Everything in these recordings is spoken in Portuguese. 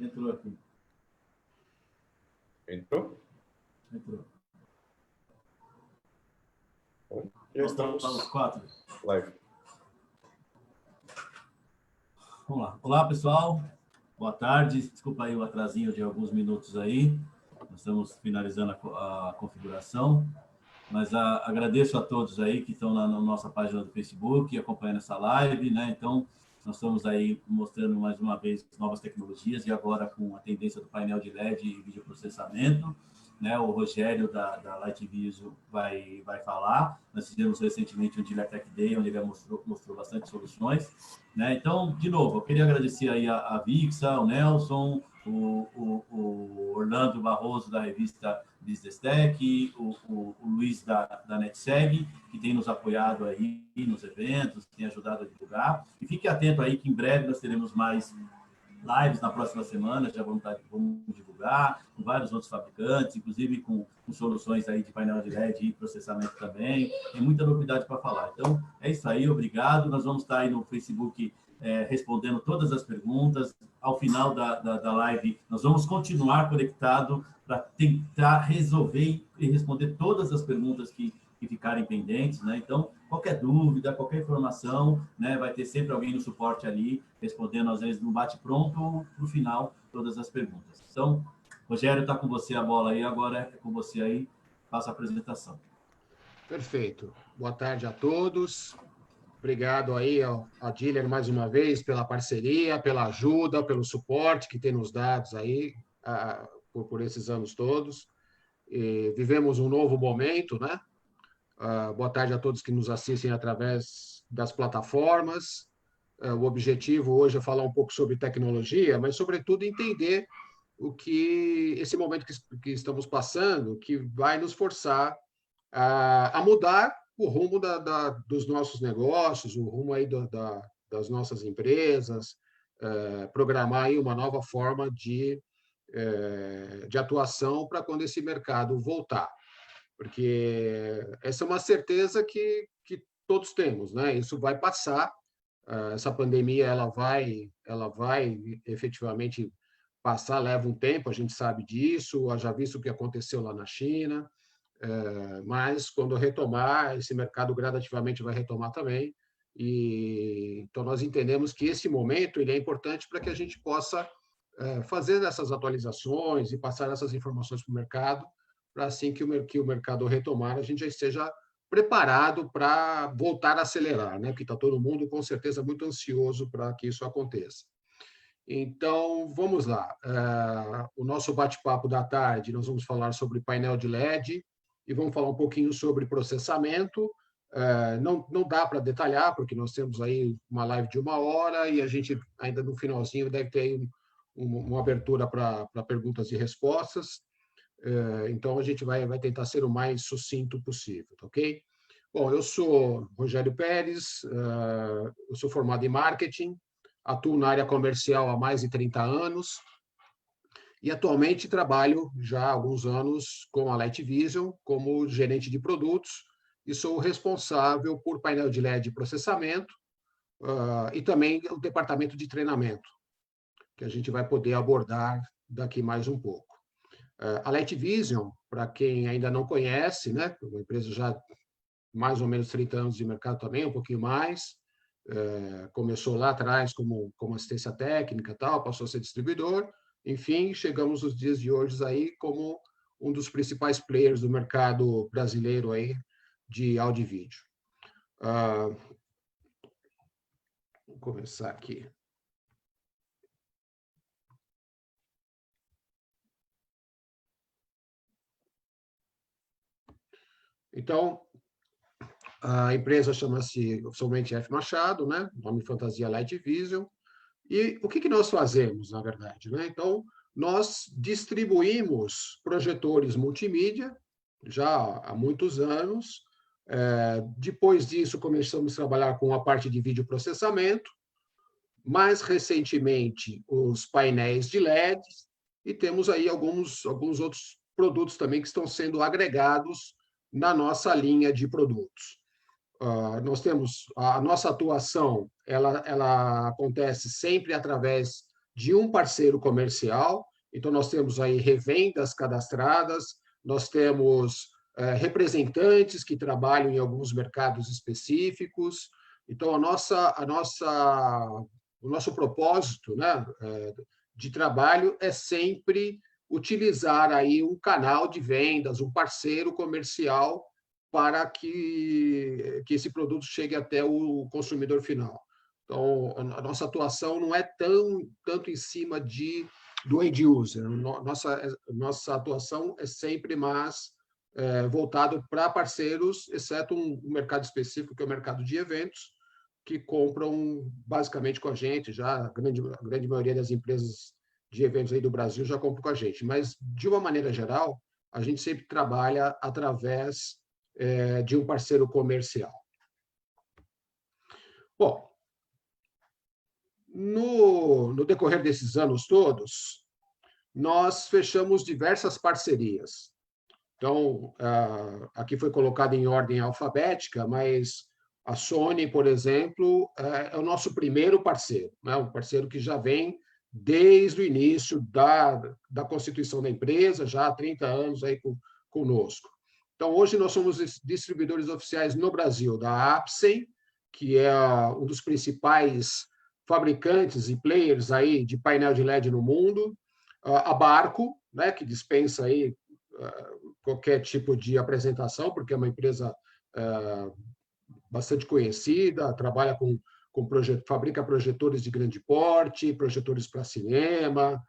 Entrou aqui. Entrou? Entrou. Já estamos os 4. Live. Vamos lá. Olá, pessoal. Boa tarde. Desculpa aí o atrasinho de alguns minutos aí. Nós estamos finalizando a configuração. Mas agradeço a todos aí que estão na nossa página do Facebook, acompanhando essa live, né? Então, nós estamos aí mostrando mais uma vez novas tecnologias e agora com a tendência do painel de LED e videoprocessamento, né? O Rogério da Light Vision vai falar. Nós fizemos recentemente um Dealer Tech Day, onde ele mostrou bastante soluções, né? Então, de novo, eu queria agradecer aí a Vixa, o Nelson, o Orlando Barroso, da revista Business Tech, o Luiz da NetSeg, que tem nos apoiado aí nos eventos, tem ajudado a divulgar. E fique atento aí que em breve nós teremos mais lives na próxima semana, já vamos divulgar, com vários outros fabricantes, inclusive com soluções aí de painel de LED e processamento também. Tem muita novidade para falar. Então, é isso aí, obrigado. Nós vamos estar aí no Facebook respondendo todas as perguntas. Ao final da live, nós vamos continuar conectado para tentar resolver e responder todas as perguntas que ficarem pendentes, né? Então, qualquer dúvida, qualquer informação, né, vai ter sempre alguém no suporte ali, respondendo, às vezes, no bate-pronto ou no final, todas as perguntas. Então, Rogério, está com você a bola aí, agora é com você aí, faça a apresentação. Perfeito. Boa tarde a todos. Obrigado aí ao Diller mais uma vez pela parceria, pela ajuda, pelo suporte que tem nos dado aí por esses anos todos. E vivemos um novo momento, né? Boa tarde a todos que nos assistem através das plataformas. O objetivo hoje é falar um pouco sobre tecnologia, mas, sobretudo, entender o que esse momento que estamos passando, que vai nos forçar a mudar o rumo dos nossos negócios, o rumo aí das nossas empresas, programar aí uma nova forma de atuação para quando esse mercado voltar. Porque essa é uma certeza que todos temos, né? Isso vai passar, essa pandemia ela vai efetivamente passar, leva um tempo, a gente sabe disso, já visto o que aconteceu lá na China, mas quando retomar, esse mercado gradativamente vai retomar também, e então nós entendemos que esse momento ele é importante para que a gente possa fazer essas atualizações e passar essas informações para o mercado, para assim que o mercado retomar, a gente já esteja preparado para voltar a acelerar, né? Porque está todo mundo, com certeza, muito ansioso para que isso aconteça. Então, vamos lá. O nosso bate-papo da tarde, nós vamos falar sobre painel de LED e vamos falar um pouquinho sobre processamento. Não dá para detalhar, porque nós temos aí uma live de 1 hora e a gente, ainda no finalzinho, deve ter aí uma abertura para perguntas e respostas. Então, a gente vai tentar ser o mais sucinto possível, tá ok? Bom, eu sou Rogério Pérez, eu sou formado em marketing, atuo na área comercial há mais de 30 anos e atualmente trabalho já há alguns anos com a Light Vision como gerente de produtos e sou responsável por painel de LED e processamento e também o departamento de treinamento, que a gente vai poder abordar daqui mais um pouco. A Light Vision, para quem ainda não conhece, né, uma empresa já mais ou menos 30 anos de mercado também, um pouquinho mais, começou lá atrás como assistência técnica, tal, passou a ser distribuidor, enfim, chegamos nos dias de hoje aí como um dos principais players do mercado brasileiro aí de áudio e vídeo. Vou começar aqui. Então, a empresa chama-se oficialmente F Machado, né? Nome fantasia Light Vision. E o que nós fazemos, na verdade, né? Então, nós distribuímos projetores multimídia já há muitos anos. Depois disso, começamos a trabalhar com a parte de videoprocessamento. Mais recentemente, os painéis de LED. E temos aí alguns outros produtos também que estão sendo agregados na nossa linha de produtos. Nós temos a nossa atuação, ela acontece sempre através de um parceiro comercial. Então, nós temos aí revendas cadastradas, nós temos representantes que trabalham em alguns mercados específicos. Então, o nosso propósito, né, de trabalho é sempre utilizar aí um canal de vendas, um parceiro comercial para que esse produto chegue até o consumidor final. Então, a nossa atuação não é tanto em cima do end user. Nossa atuação é sempre mais voltado para parceiros, exceto um mercado específico, que é o mercado de eventos, que compram basicamente com a gente. Já a grande maioria das empresas de eventos aí do Brasil já compram com a gente. Mas, de uma maneira geral, a gente sempre trabalha através de um parceiro comercial. Bom, no decorrer desses anos todos, nós fechamos diversas parcerias. Então, aqui foi colocado em ordem alfabética, mas a Sony, por exemplo, é o nosso primeiro parceiro, né? Um parceiro que já vem desde o início da constituição da empresa, já há 30 anos aí conosco. Então, hoje nós somos distribuidores oficiais no Brasil da Apsen, que é um dos principais fabricantes e players aí de painel de LED no mundo, a Barco, né, que dispensa aí qualquer tipo de apresentação, porque é uma empresa bastante conhecida, trabalha fabrica projetores de grande porte, projetores para cinema,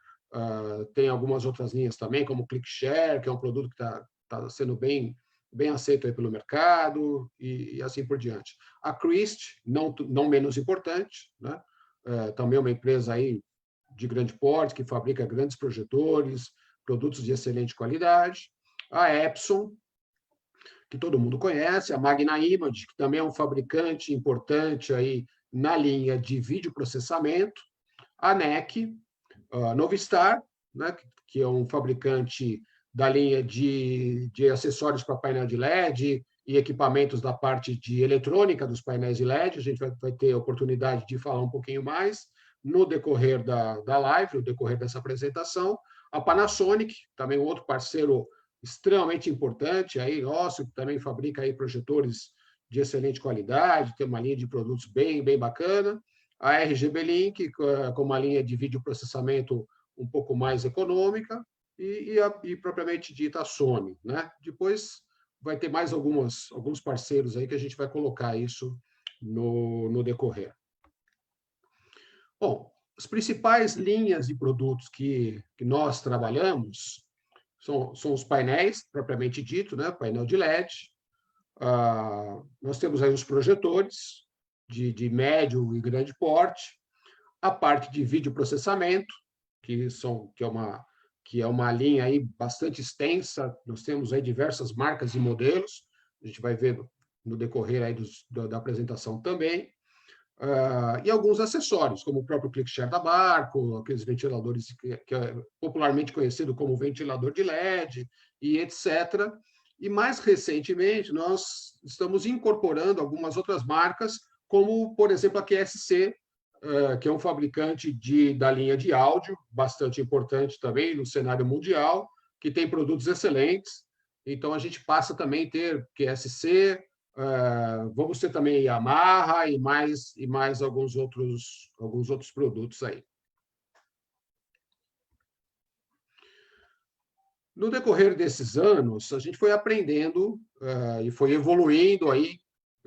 tem algumas outras linhas também, como o ClickShare, que é um produto que está sendo bem aceito aí pelo mercado, e assim por diante. A Christ, não menos importante, né? Também uma empresa aí de grande porte, que fabrica grandes projetores, produtos de excelente qualidade. A Epson, que todo mundo conhece, a Magna Image, que também é um fabricante importante aí na linha de videoprocessamento, a NEC, a Novistar, né, que é um fabricante da linha de acessórios para painel de LED e equipamentos da parte de eletrônica dos painéis de LED. A gente vai ter a oportunidade de falar um pouquinho mais no decorrer da live, no decorrer dessa apresentação. A Panasonic, também outro parceiro extremamente importante aí nosso, que também fabrica aí projetores de excelente qualidade, tem uma linha de produtos bem bacana. A RGB Link, com uma linha de videoprocessamento um pouco mais econômica, e propriamente dita a Sony, né? Depois vai ter mais alguns parceiros aí que a gente vai colocar isso no decorrer. Bom, as principais linhas de produtos que nós trabalhamos são os painéis, propriamente dito, né? Painel de LED. Nós temos aí os projetores de médio e grande porte, a parte de videoprocessamento, que é uma linha aí bastante extensa. Nós temos aí diversas marcas e modelos, a gente vai ver no decorrer aí da apresentação também. E alguns acessórios, como o próprio ClickShare da Barco, aqueles ventiladores que é popularmente conhecido como ventilador de LED, e etc. E, mais recentemente, nós estamos incorporando algumas outras marcas, como, por exemplo, a QSC, que é um fabricante da linha de áudio, bastante importante também no cenário mundial, que tem produtos excelentes. Então, a gente passa também a ter QSC, vamos ter também Yamaha e mais alguns outros produtos aí. No decorrer desses anos, a gente foi aprendendo e foi evoluindo aí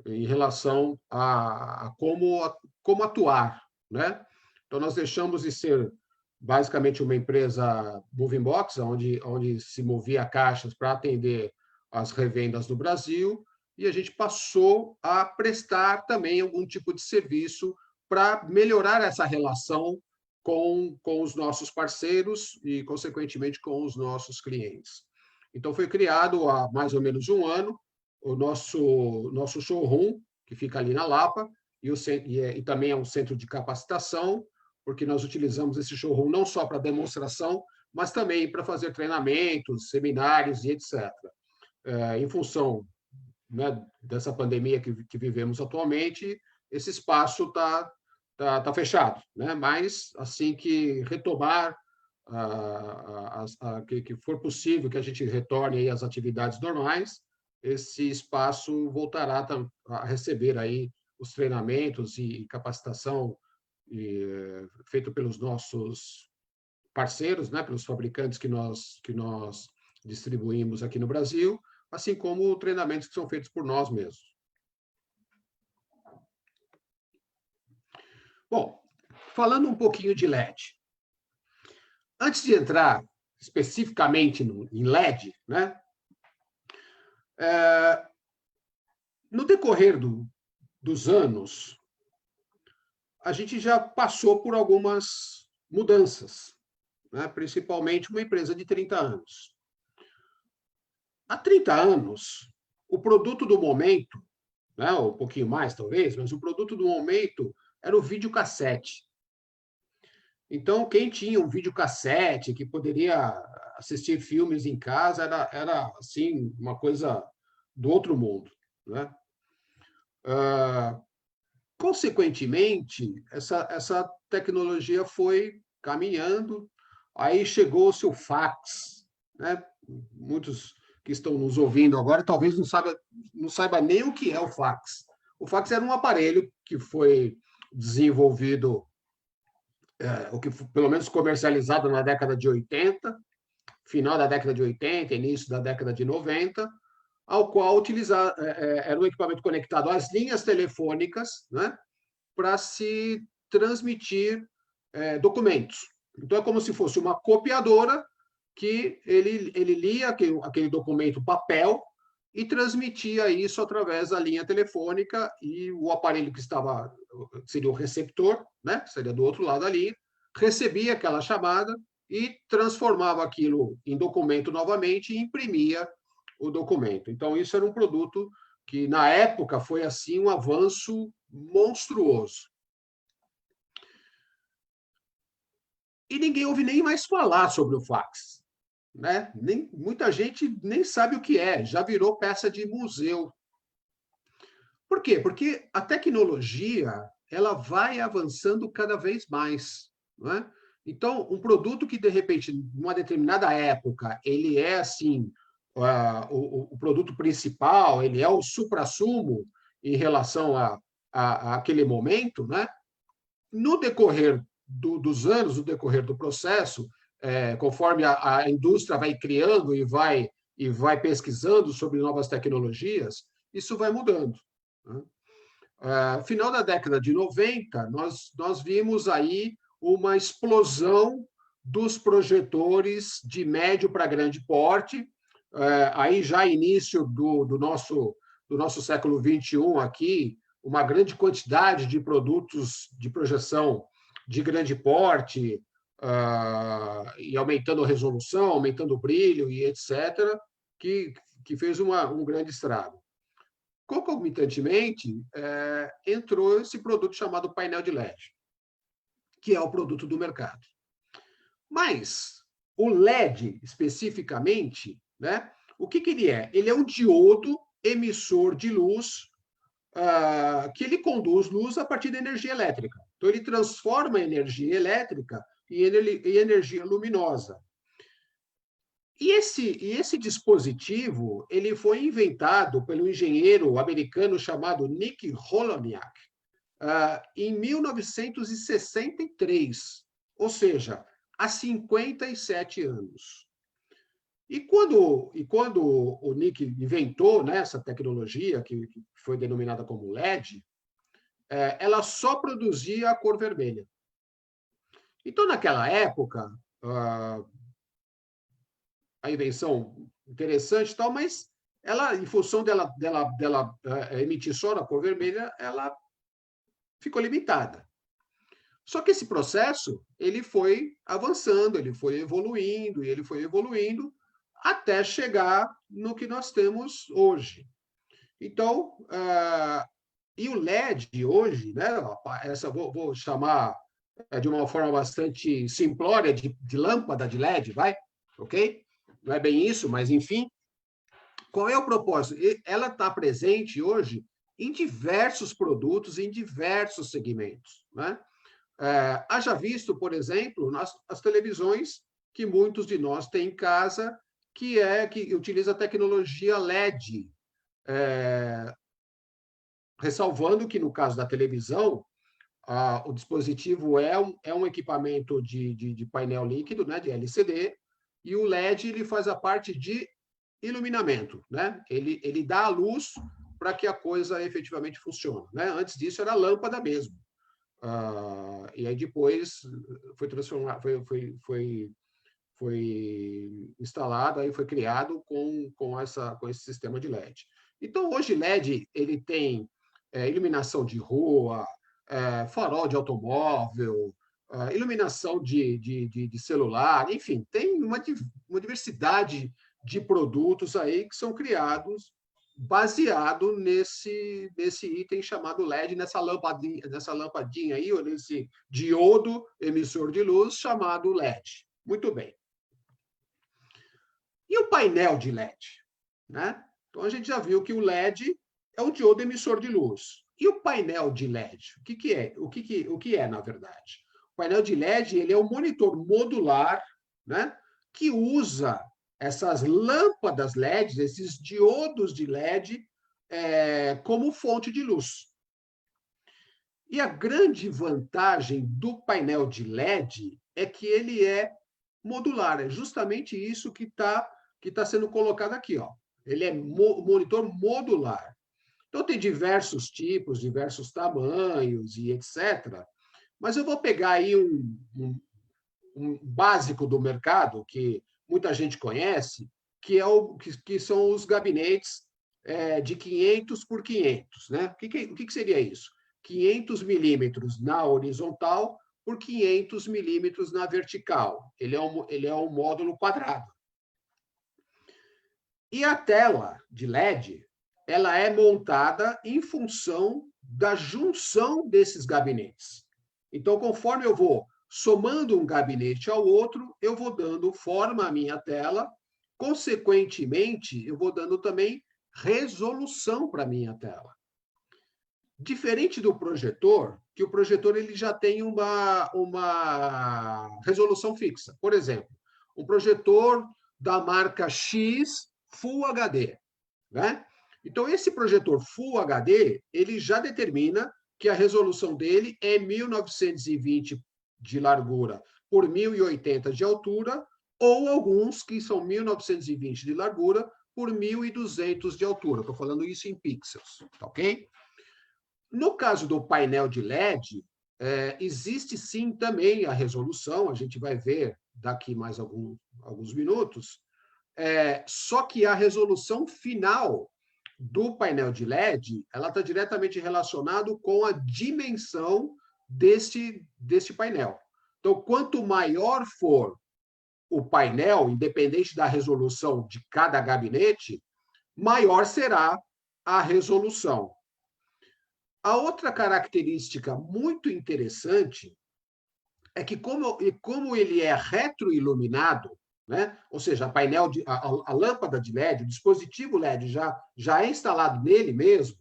em relação a como atuar, né? Então, nós deixamos de ser basicamente uma empresa moving box, onde se movia caixas para atender as revendas no Brasil, e a gente passou a prestar também algum tipo de serviço para melhorar essa relação com os nossos parceiros e, consequentemente, com os nossos clientes. Então, foi criado há mais ou menos um ano o nosso showroom, que fica ali na Lapa, e também é um centro de capacitação, porque nós utilizamos esse showroom não só para demonstração, mas também para fazer treinamentos, seminários e etc. Em função, né, dessa pandemia que vivemos atualmente, esse espaço está tá fechado, né? Mas assim que retomar, que for possível que a gente retorne aí às atividades normais, esse espaço voltará a receber aí os treinamentos e capacitação feito pelos nossos parceiros, né? Pelos fabricantes que nós distribuímos aqui no Brasil, assim como treinamentos que são feitos por nós mesmos. Bom, falando um pouquinho de LED. Antes de entrar especificamente em LED, né, no decorrer dos anos, a gente já passou por algumas mudanças, né, principalmente uma empresa de 30 anos. Há 30 anos, o produto do momento, né, um pouquinho mais talvez, mas o produto do momento era o videocassete. Então, quem tinha um videocassete, que poderia assistir filmes em casa, era assim, uma coisa do outro mundo, né? Consequentemente, essa tecnologia foi caminhando, aí chegou-se o fax, né? Muitos que estão nos ouvindo agora talvez não saiba nem o que é o fax. O fax era um aparelho que foi desenvolvido, o que pelo menos comercializado na década de 80, final da década de 80, início da década de 90, ao qual era um equipamento conectado às linhas telefônicas, né, para se transmitir documentos. Então, é como se fosse uma copiadora que ele lia aquele documento papel e transmitia isso através da linha telefônica, e o aparelho que seria o receptor, né, seria do outro lado da linha, recebia aquela chamada e transformava aquilo em documento novamente e imprimia o documento. Então, isso era um produto que, na época, foi assim um avanço monstruoso. E ninguém ouve nem mais falar sobre o fax, né? Muita gente nem sabe o que é, já virou peça de museu. Por quê? Porque a tecnologia ela vai avançando cada vez mais, não é? Então, um produto que, de repente, numa determinada época, ele é assim, o produto principal, ele é o suprassumo em relação a aquele momento, né? No decorrer dos anos, no decorrer do processo, conforme a indústria vai criando e vai pesquisando sobre novas tecnologias, isso vai mudando, né? Final da década de 90, nós vimos aí uma explosão dos projetores de médio para grande porte, aí já início do nosso século XXI aqui, uma grande quantidade de produtos de projeção de grande porte, e aumentando a resolução, aumentando o brilho e etc., que fez um grande estrago. Concomitantemente, entrou esse produto chamado painel de LED, que é o produto do mercado. Mas o LED, especificamente, né, o que ele é? Ele é um diodo emissor de luz, que ele conduz luz a partir da energia elétrica. Então, ele transforma a energia elétrica em energia luminosa. E esse dispositivo ele foi inventado pelo engenheiro americano chamado Nick Holonyak em 1963, ou seja, há 57 anos. E quando o Nick inventou, né, essa tecnologia, que foi denominada como LED, ela só produzia a cor vermelha. Então, naquela época, a invenção interessante e tal, mas ela, em função dela emitir só na cor vermelha, ela ficou limitada. Só que esse processo ele foi avançando, ele foi evoluindo, e ele foi evoluindo até chegar no que nós temos hoje. Então, e o LED hoje, né, vou chamar de uma forma bastante simplória de lâmpada de LED, vai? Ok? Não é bem isso, mas enfim. Qual é o propósito? Ela está presente hoje em diversos produtos, em diversos segmentos, né? Haja visto, por exemplo, as televisões que muitos de nós têm em casa, que utiliza a tecnologia LED, ressalvando que, no caso da televisão, o dispositivo é um equipamento de painel líquido, né, de LCD, e o LED ele faz a parte de iluminamento, né? Ele dá a luz para que a coisa efetivamente funcione, né? Antes disso era lâmpada mesmo. E aí depois foi transformado, foi instalado, aí foi criado com esse sistema de LED. Então, hoje, LED ele tem iluminação de rua, farol de automóvel, iluminação de celular, enfim, tem uma diversidade de produtos aí que são criados baseado nesse item chamado LED, nessa lampadinha aí, ou nesse diodo emissor de luz chamado LED. Muito bem. E o painel de LED? Né? Então, a gente já viu que o LED é um diodo emissor de luz. E o painel de LED? O que é? O que é, na verdade? O painel de LED ele é um monitor modular, né, que usa essas lâmpadas LED, esses diodos de LED, como fonte de luz. E a grande vantagem do painel de LED é que ele é modular. É justamente isso que tá sendo colocado aqui. Ó. Ele é monitor modular. Então, tem diversos tipos, diversos tamanhos e etc. Mas eu vou pegar aí um básico do mercado, que muita gente conhece, que são os gabinetes de 500 por 500. Né? O que seria isso? 500 milímetros na horizontal por 500 milímetros na vertical. Ele é um módulo quadrado. E a tela de LED, ela é montada em função da junção desses gabinetes. Então, conforme eu vou somando um gabinete ao outro, eu vou dando forma à minha tela, consequentemente, eu vou dando também resolução para a minha tela. Diferente do projetor, que o projetor ele já tem uma resolução fixa. Por exemplo, um projetor da marca X Full HD, né? Então, esse projetor Full HD, ele já determina que a resolução dele é 1920 de largura por 1080 de altura, ou alguns que são 1920 de largura por 1200 de altura. Estou falando isso em pixels, tá ok? No caso do painel de LED, existe sim também a resolução, a gente vai ver daqui mais alguns minutos, só que a resolução final do painel de LED, ela está diretamente relacionada com a dimensão deste painel. Então, quanto maior for o painel, independente da resolução de cada gabinete, maior será a resolução. A outra característica muito interessante é que, como ele é retroiluminado, né? Ou seja, a lâmpada de LED, o dispositivo LED já é instalado nele mesmo,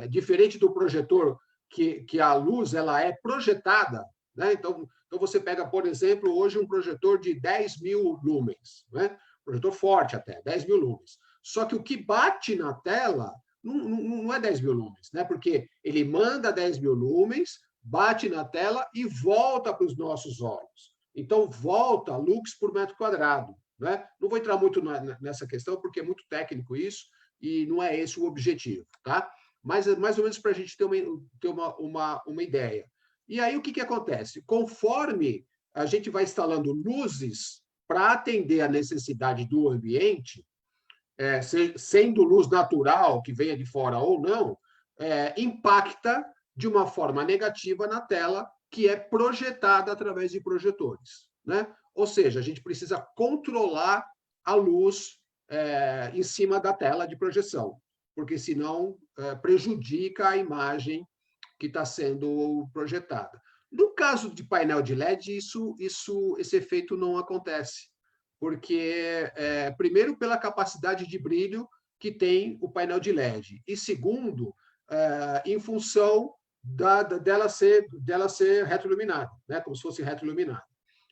diferente do projetor, que a luz ela é projetada. Né? Então, você pega, por exemplo, hoje um projetor de 10.000 lumens, né? Projetor forte até, 10.000 lumens. Só que o que bate na tela não é 10.000 lumens, né? Porque ele manda 10.000 lumens, bate na tela e volta para os nossos olhos. Então, volta lux por metro quadrado. Né? Não vou entrar muito nessa questão, porque é muito técnico isso, e não é esse o objetivo. Tá? Mas mais ou menos para a gente ter uma ideia. E aí, o que acontece? Conforme a gente vai instalando luzes para atender a necessidade do ambiente, sendo luz natural, que venha de fora ou não, impacta de uma forma negativa na tela, que é projetada através de projetores. Né? Ou seja, a gente precisa controlar a luz em cima da tela de projeção, porque senão prejudica a imagem que está sendo projetada. No caso de painel de LED, esse efeito não acontece, porque, primeiro, pela capacidade de brilho que tem o painel de LED. E segundo, em função dela ser retroiluminada, né? Como se fosse retroiluminada.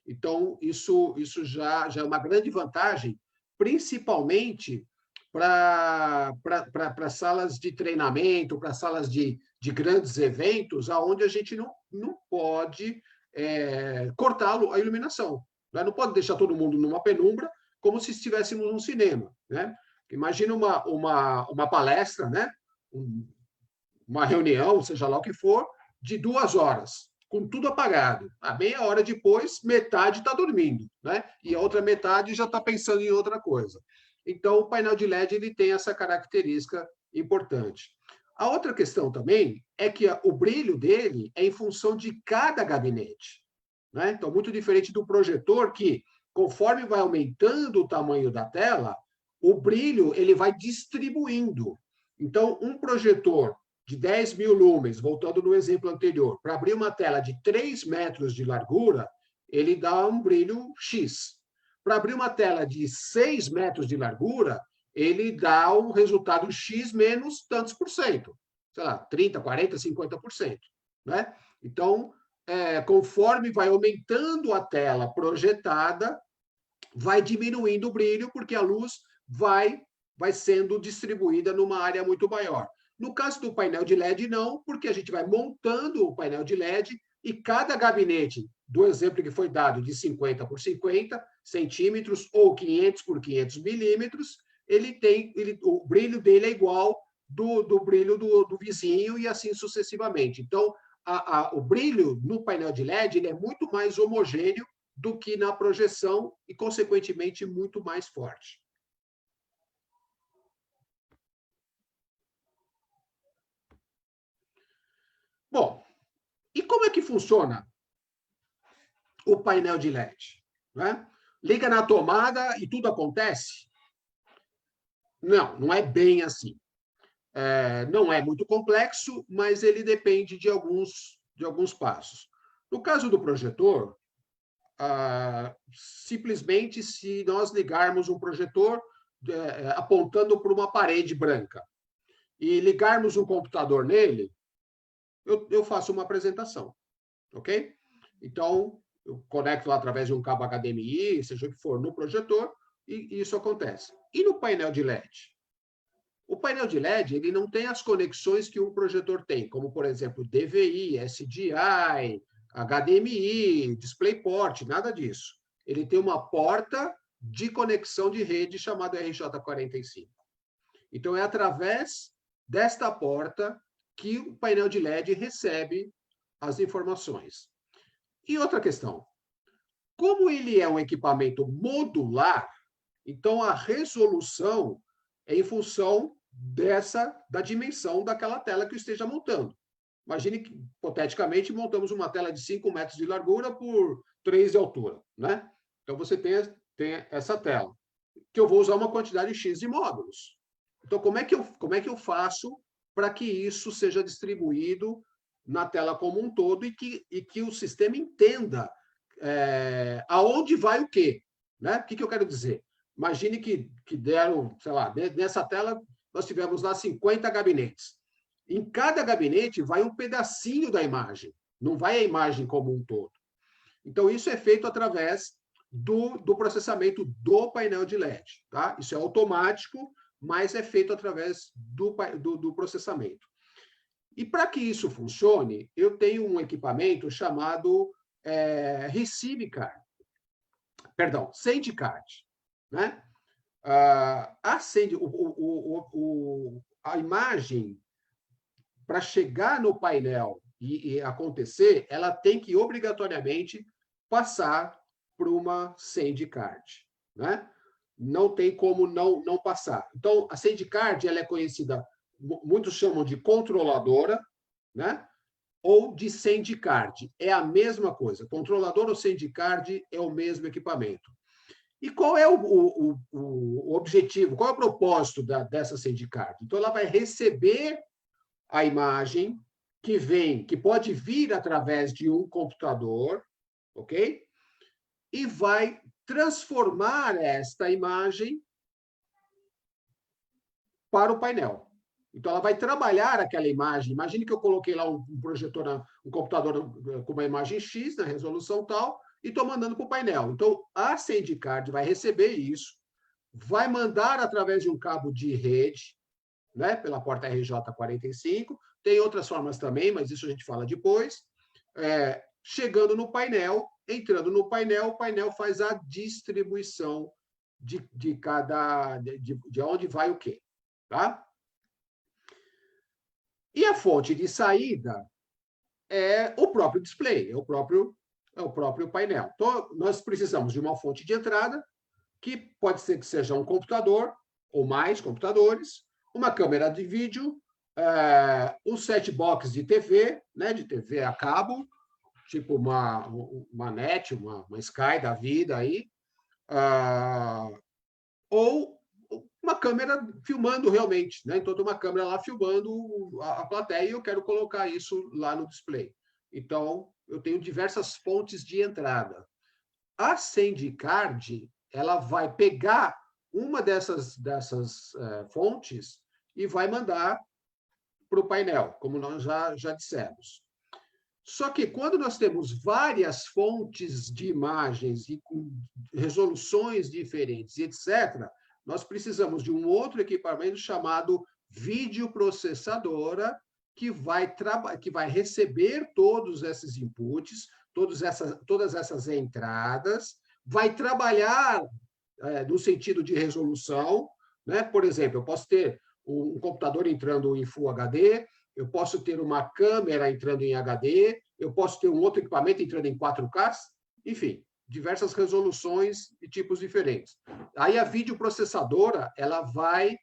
Então, isso já é uma grande vantagem, principalmente para salas de treinamento, para salas de grandes eventos, onde a gente não pode cortar a iluminação. Né? Não pode deixar todo mundo numa penumbra, como se estivéssemos num cinema. Né? Imagina uma palestra, né? Uma reunião, seja lá o que for, de 2 horas, com tudo apagado. A meia hora depois, metade está dormindo, né? E a outra metade já está pensando em outra coisa. Então, o painel de LED ele tem essa característica importante. A outra questão também é que o brilho dele é em função de cada gabinete. Né? Então, muito diferente do projetor, que, conforme vai aumentando o tamanho da tela, o brilho ele vai distribuindo. Então, um projetor de 10.000 lumens, voltando no exemplo anterior, para abrir uma tela de 3 metros de largura, ele dá um brilho X. Para abrir uma tela de 6 metros de largura, ele dá um resultado X menos tantos por cento. Sei lá, 30%, 40%, 50%. Né? Então, conforme vai aumentando a tela projetada, vai diminuindo o brilho, porque a luz vai sendo distribuída numa área muito maior. No caso do painel de LED, não, porque a gente vai montando o painel de LED e cada gabinete, do exemplo que foi dado de 50 por 50 centímetros ou 500 por 500 milímetros, o brilho dele é igual do brilho do vizinho e assim sucessivamente. Então, o brilho no painel de LED ele é muito mais homogêneo do que na projeção e, consequentemente, muito mais forte. Bom, e como é que funciona o painel de LED? Né? Liga na tomada e tudo acontece? Não, não é bem assim. Não é muito complexo, mas ele depende de alguns passos. No caso do projetor, simplesmente se nós ligarmos um projetor apontando para uma parede branca e ligarmos um computador nele, eu faço uma apresentação, ok? Então, eu conecto lá através de um cabo HDMI, seja o que for, no projetor, e isso acontece. E no painel de LED? O painel de LED ele não tem as conexões que um projetor tem, como, por exemplo, DVI, SDI, HDMI, DisplayPort, nada disso. Ele tem uma porta de conexão de rede chamada RJ45. Então, é através desta porta que o painel de LED recebe as informações. E outra questão, como ele é um equipamento modular, então a resolução é em função da dimensão daquela tela que eu esteja montando. Imagine que, hipoteticamente, montamos uma tela de 5 metros de largura por 3 de altura. Né? Então, você tem essa tela, que eu vou usar uma quantidade X de módulos. Então, como é que eu faço para que isso seja distribuído na tela como um todo e que o sistema entenda aonde vai o quê? Né? O que eu quero dizer? Imagine que deram, sei lá, nessa tela nós tivemos lá 50 gabinetes. Em cada gabinete vai um pedacinho da imagem, não vai a imagem como um todo. Então, isso é feito através do processamento do painel de LED. Tá? Isso é automático, mas é feito através do processamento. E para que isso funcione, eu tenho um equipamento chamado Receive Card. Perdão, Send Card. Né? A imagem, para chegar no painel e acontecer, ela tem que obrigatoriamente passar por uma Send Card. Né? Não tem como não passar. Então, a Send Card ela é conhecida, muitos chamam de controladora, né? Ou de Send Card. É a mesma coisa. Controlador ou Send Card é o mesmo equipamento. E qual é o objetivo, qual é o propósito dessa Send Card? Então, ela vai receber a imagem que pode vir através de um computador, ok? E vai transformar esta imagem para o painel. Então, ela vai trabalhar aquela imagem. Imagine que eu coloquei lá um projetor, um computador com uma imagem X, na resolução tal, e estou mandando para o painel. Então, a SandyCard vai receber isso, vai mandar através de um cabo de rede, né, pela porta RJ45. Tem outras formas também, mas isso a gente fala depois. Chegando no painel, entrando no painel, o painel faz a distribuição de onde vai o quê. Tá? E a fonte de saída é o próprio display, é o próprio painel. Então, nós precisamos de uma fonte de entrada, que pode ser que seja um computador, ou mais computadores, uma câmera de vídeo, um set box de TV, né, de TV a cabo, tipo uma NET, uma Sky da vida aí, ou uma câmera filmando realmente, né? Então, tem uma câmera lá filmando a plateia e eu quero colocar isso lá no display. Então, eu tenho diversas fontes de entrada. A SandyCard, ela vai pegar uma dessas fontes e vai mandar para o painel, como nós já dissemos. Só que quando nós temos várias fontes de imagens e com resoluções diferentes, etc., nós precisamos de um outro equipamento chamado videoprocessadora, que vai receber todos esses inputs, todas essas entradas, vai trabalhar no sentido de resolução, né? Por exemplo, eu posso ter um computador entrando em Full HD, eu posso ter uma câmera entrando em HD, eu posso ter um outro equipamento entrando em 4K, enfim, diversas resoluções e tipos diferentes. Aí a videoprocessadora, ela vai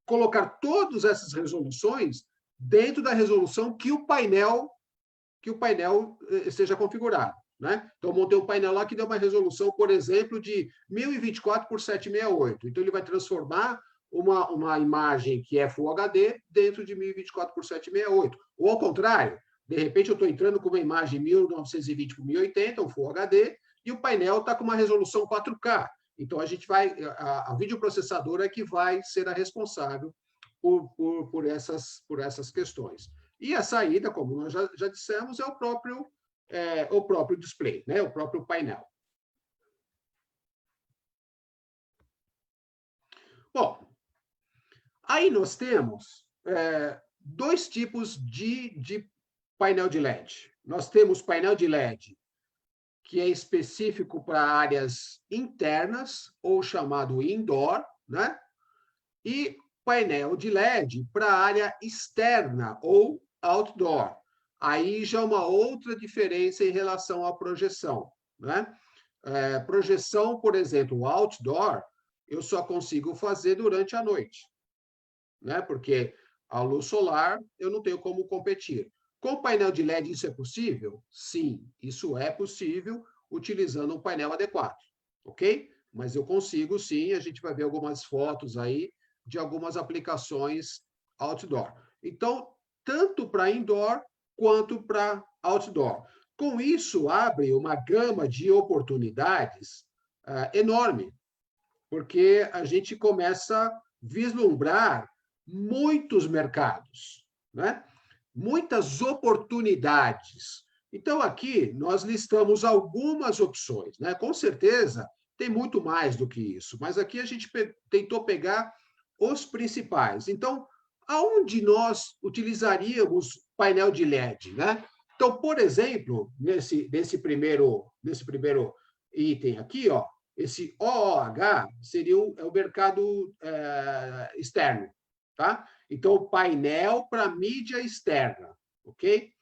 colocar todas essas resoluções dentro da resolução que o painel esteja configurado. Né? Então, eu montei um painel lá que deu uma resolução, por exemplo, de 1024 por 768. Então, ele vai transformar uma imagem que é Full HD dentro de 1024 por 768. Ou, ao contrário, de repente, eu estou entrando com uma imagem 1920 por 1080, um Full HD, e o painel está com uma resolução 4K. Então, a videoprocessadora é que vai ser a responsável por essas questões. E a saída, como nós já dissemos, é o próprio display, né? O próprio painel. Bom, aí nós temos dois tipos de painel de LED. Nós temos painel de LED que é específico para áreas internas, ou chamado indoor, né? E painel de LED para área externa, ou outdoor. Aí já uma outra diferença em relação à projeção, né? Projeção, por exemplo, outdoor, eu só consigo fazer durante a noite, né? Porque a luz solar eu não tenho como competir. Com painel de LED isso é possível? Sim, isso é possível utilizando um painel adequado, ok? Mas eu consigo sim, a gente vai ver algumas fotos aí de algumas aplicações outdoor. Então, tanto para indoor quanto para outdoor. Com isso, abre uma gama de oportunidades enorme, porque a gente começa a vislumbrar muitos mercados, né? Muitas oportunidades. Então, aqui, nós listamos algumas opções, né? Com certeza, tem muito mais do que isso, mas aqui a gente tentou pegar os principais. Então, aonde nós utilizaríamos painel de LED, né? Então, por exemplo, nesse primeiro item aqui, ó, esse OOH seria o mercado externo, tá? Então, o painel para mídia externa, ok?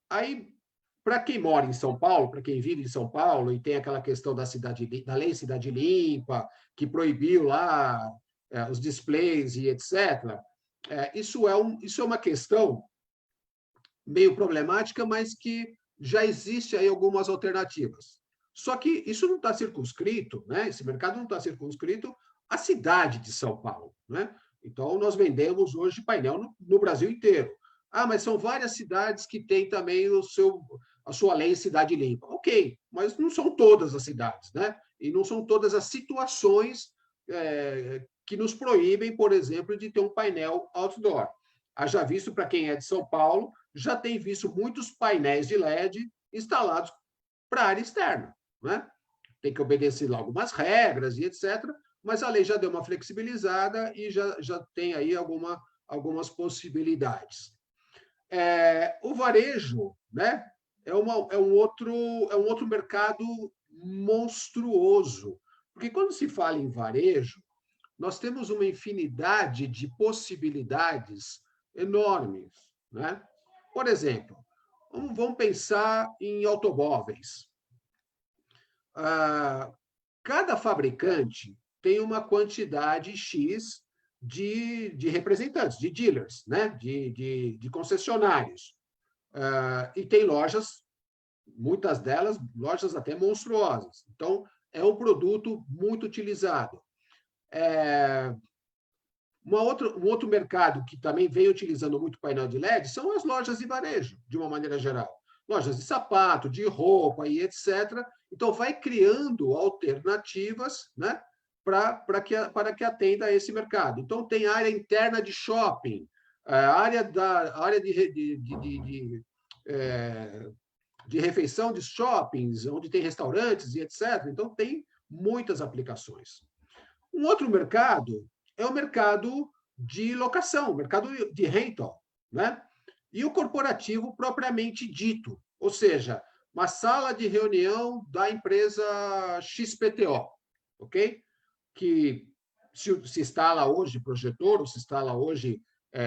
Aí, para quem mora em São Paulo, para quem vive em São Paulo e tem aquela questão da lei Cidade Limpa, que proibiu lá os displays e etc., isso é uma questão meio problemática, mas que já existe aí algumas alternativas. Só que isso não está circunscrito, né? Esse mercado não está circunscrito à cidade de São Paulo, né? Então, nós vendemos hoje painel no Brasil inteiro. Ah, mas são várias cidades que têm também a sua lei Cidade Limpa. Ok, mas não são todas as cidades, né? E não são todas as situações que nos proíbem, por exemplo, de ter um painel outdoor. Haja visto, para quem é de São Paulo, já tem visto muitos painéis de LED instalados para a área externa, né? Tem que obedecer lá algumas regras e etc., mas a lei já deu uma flexibilizada e já tem aí algumas possibilidades. O varejo, né, é um outro mercado monstruoso, porque quando se fala em varejo, nós temos uma infinidade de possibilidades enormes, né? Por exemplo, vamos pensar em automóveis. Cada fabricante tem uma quantidade X de representantes, de dealers, né? de concessionários. E tem lojas, muitas delas, lojas até monstruosas. Então, é um produto muito utilizado. Um outro mercado que também vem utilizando muito painel de LED são as lojas de varejo, de uma maneira geral. Lojas de sapato, de roupa e etc. Então, vai criando alternativas, né, para que atenda a esse mercado. Então, tem área interna de shopping, área de refeição de shoppings, onde tem restaurantes e etc. Então, tem muitas aplicações. Um outro mercado é o mercado de locação, o mercado de rental, né? E o corporativo propriamente dito, ou seja, uma sala de reunião da empresa XPTO, ok? Que se instala hoje projetor, ou se instala hoje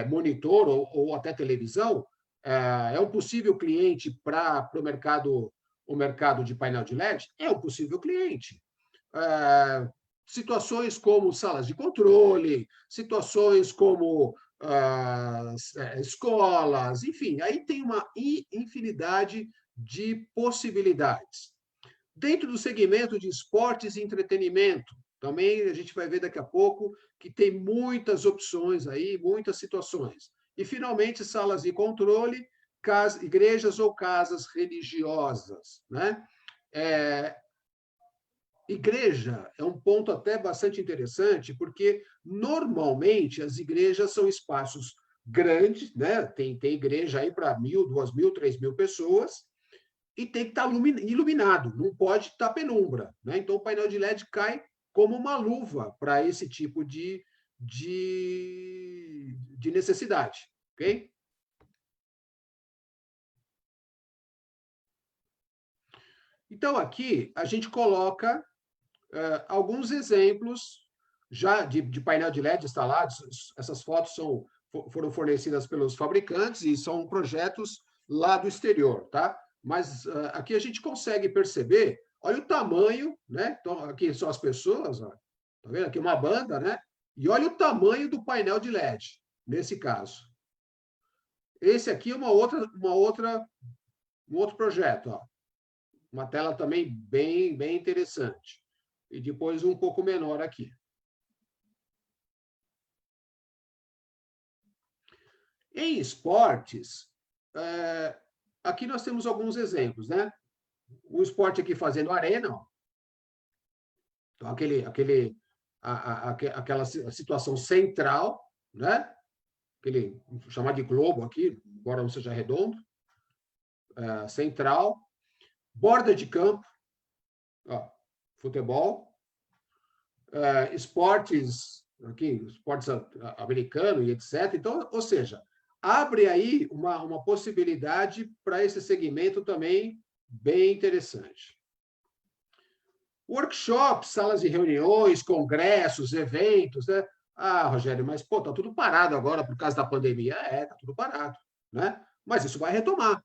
monitor ou até televisão, é um possível cliente para o mercado de painel de LED? É um possível cliente. Situações como salas de controle, situações como escolas, enfim, aí tem uma infinidade de possibilidades. Dentro do segmento de esportes e entretenimento, também a gente vai ver daqui a pouco que tem muitas opções aí, muitas situações. E, finalmente, salas de controle, igrejas ou casas religiosas, né? Igreja é um ponto até bastante interessante, porque, normalmente, as igrejas são espaços grandes, né? Tem igreja aí para 1.000, 2.000, 3.000 pessoas, e tem que estar iluminado, não pode estar penumbra, né? Então, o painel de LED cai como uma luva para esse tipo de necessidade, ok? Então, aqui, a gente coloca alguns exemplos já de painel de LED instalados. Essas fotos foram fornecidas pelos fabricantes e são projetos lá do exterior, tá? Mas aqui a gente consegue perceber, olha o tamanho, né? Então, aqui são as pessoas, ó, tá vendo? Aqui uma banda, né? E olha o tamanho do painel de LED, nesse caso. Esse aqui é um outro projeto, ó. Uma tela também bem interessante. E depois um pouco menor aqui. Em esportes, aqui nós temos alguns exemplos, né? O esporte aqui fazendo arena, ó. Então, aquela situação central, né? Aquele chamado de globo aqui, embora não seja redondo, central, borda de campo, ó, futebol, esportes americano e etc. Então, ou seja, abre aí uma possibilidade para esse segmento também bem interessante. Workshops, salas de reuniões, congressos, eventos, né? Ah, Rogério, mas pô, tá tudo parado agora por causa da pandemia. Tá tudo parado, né? Mas isso vai retomar.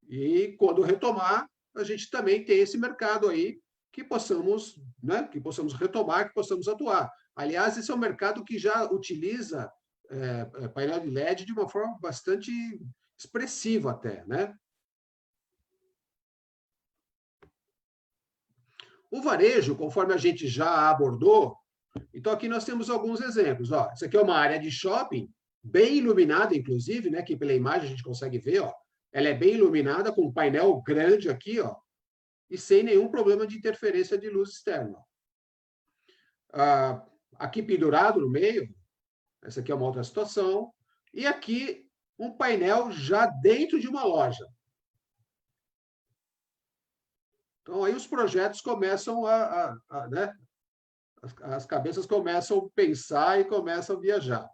E quando retomar, a gente também tem esse mercado aí que possamos, né, retomar, que possamos atuar. Aliás, esse é um mercado que já utiliza painel de LED de uma forma bastante expressiva até, né? O varejo, conforme a gente já abordou, então aqui nós temos alguns exemplos. Ó, isso aqui é uma área de shopping, bem iluminada, inclusive, né, que pela imagem a gente consegue ver, ó, ela é bem iluminada, com um painel grande aqui, ó, e sem nenhum problema de interferência de luz externa. Aqui pendurado no meio, essa aqui é uma outra situação, e aqui um painel já dentro de uma loja. Então, aí os projetos começam né? As cabeças começam a pensar e começam a viajar.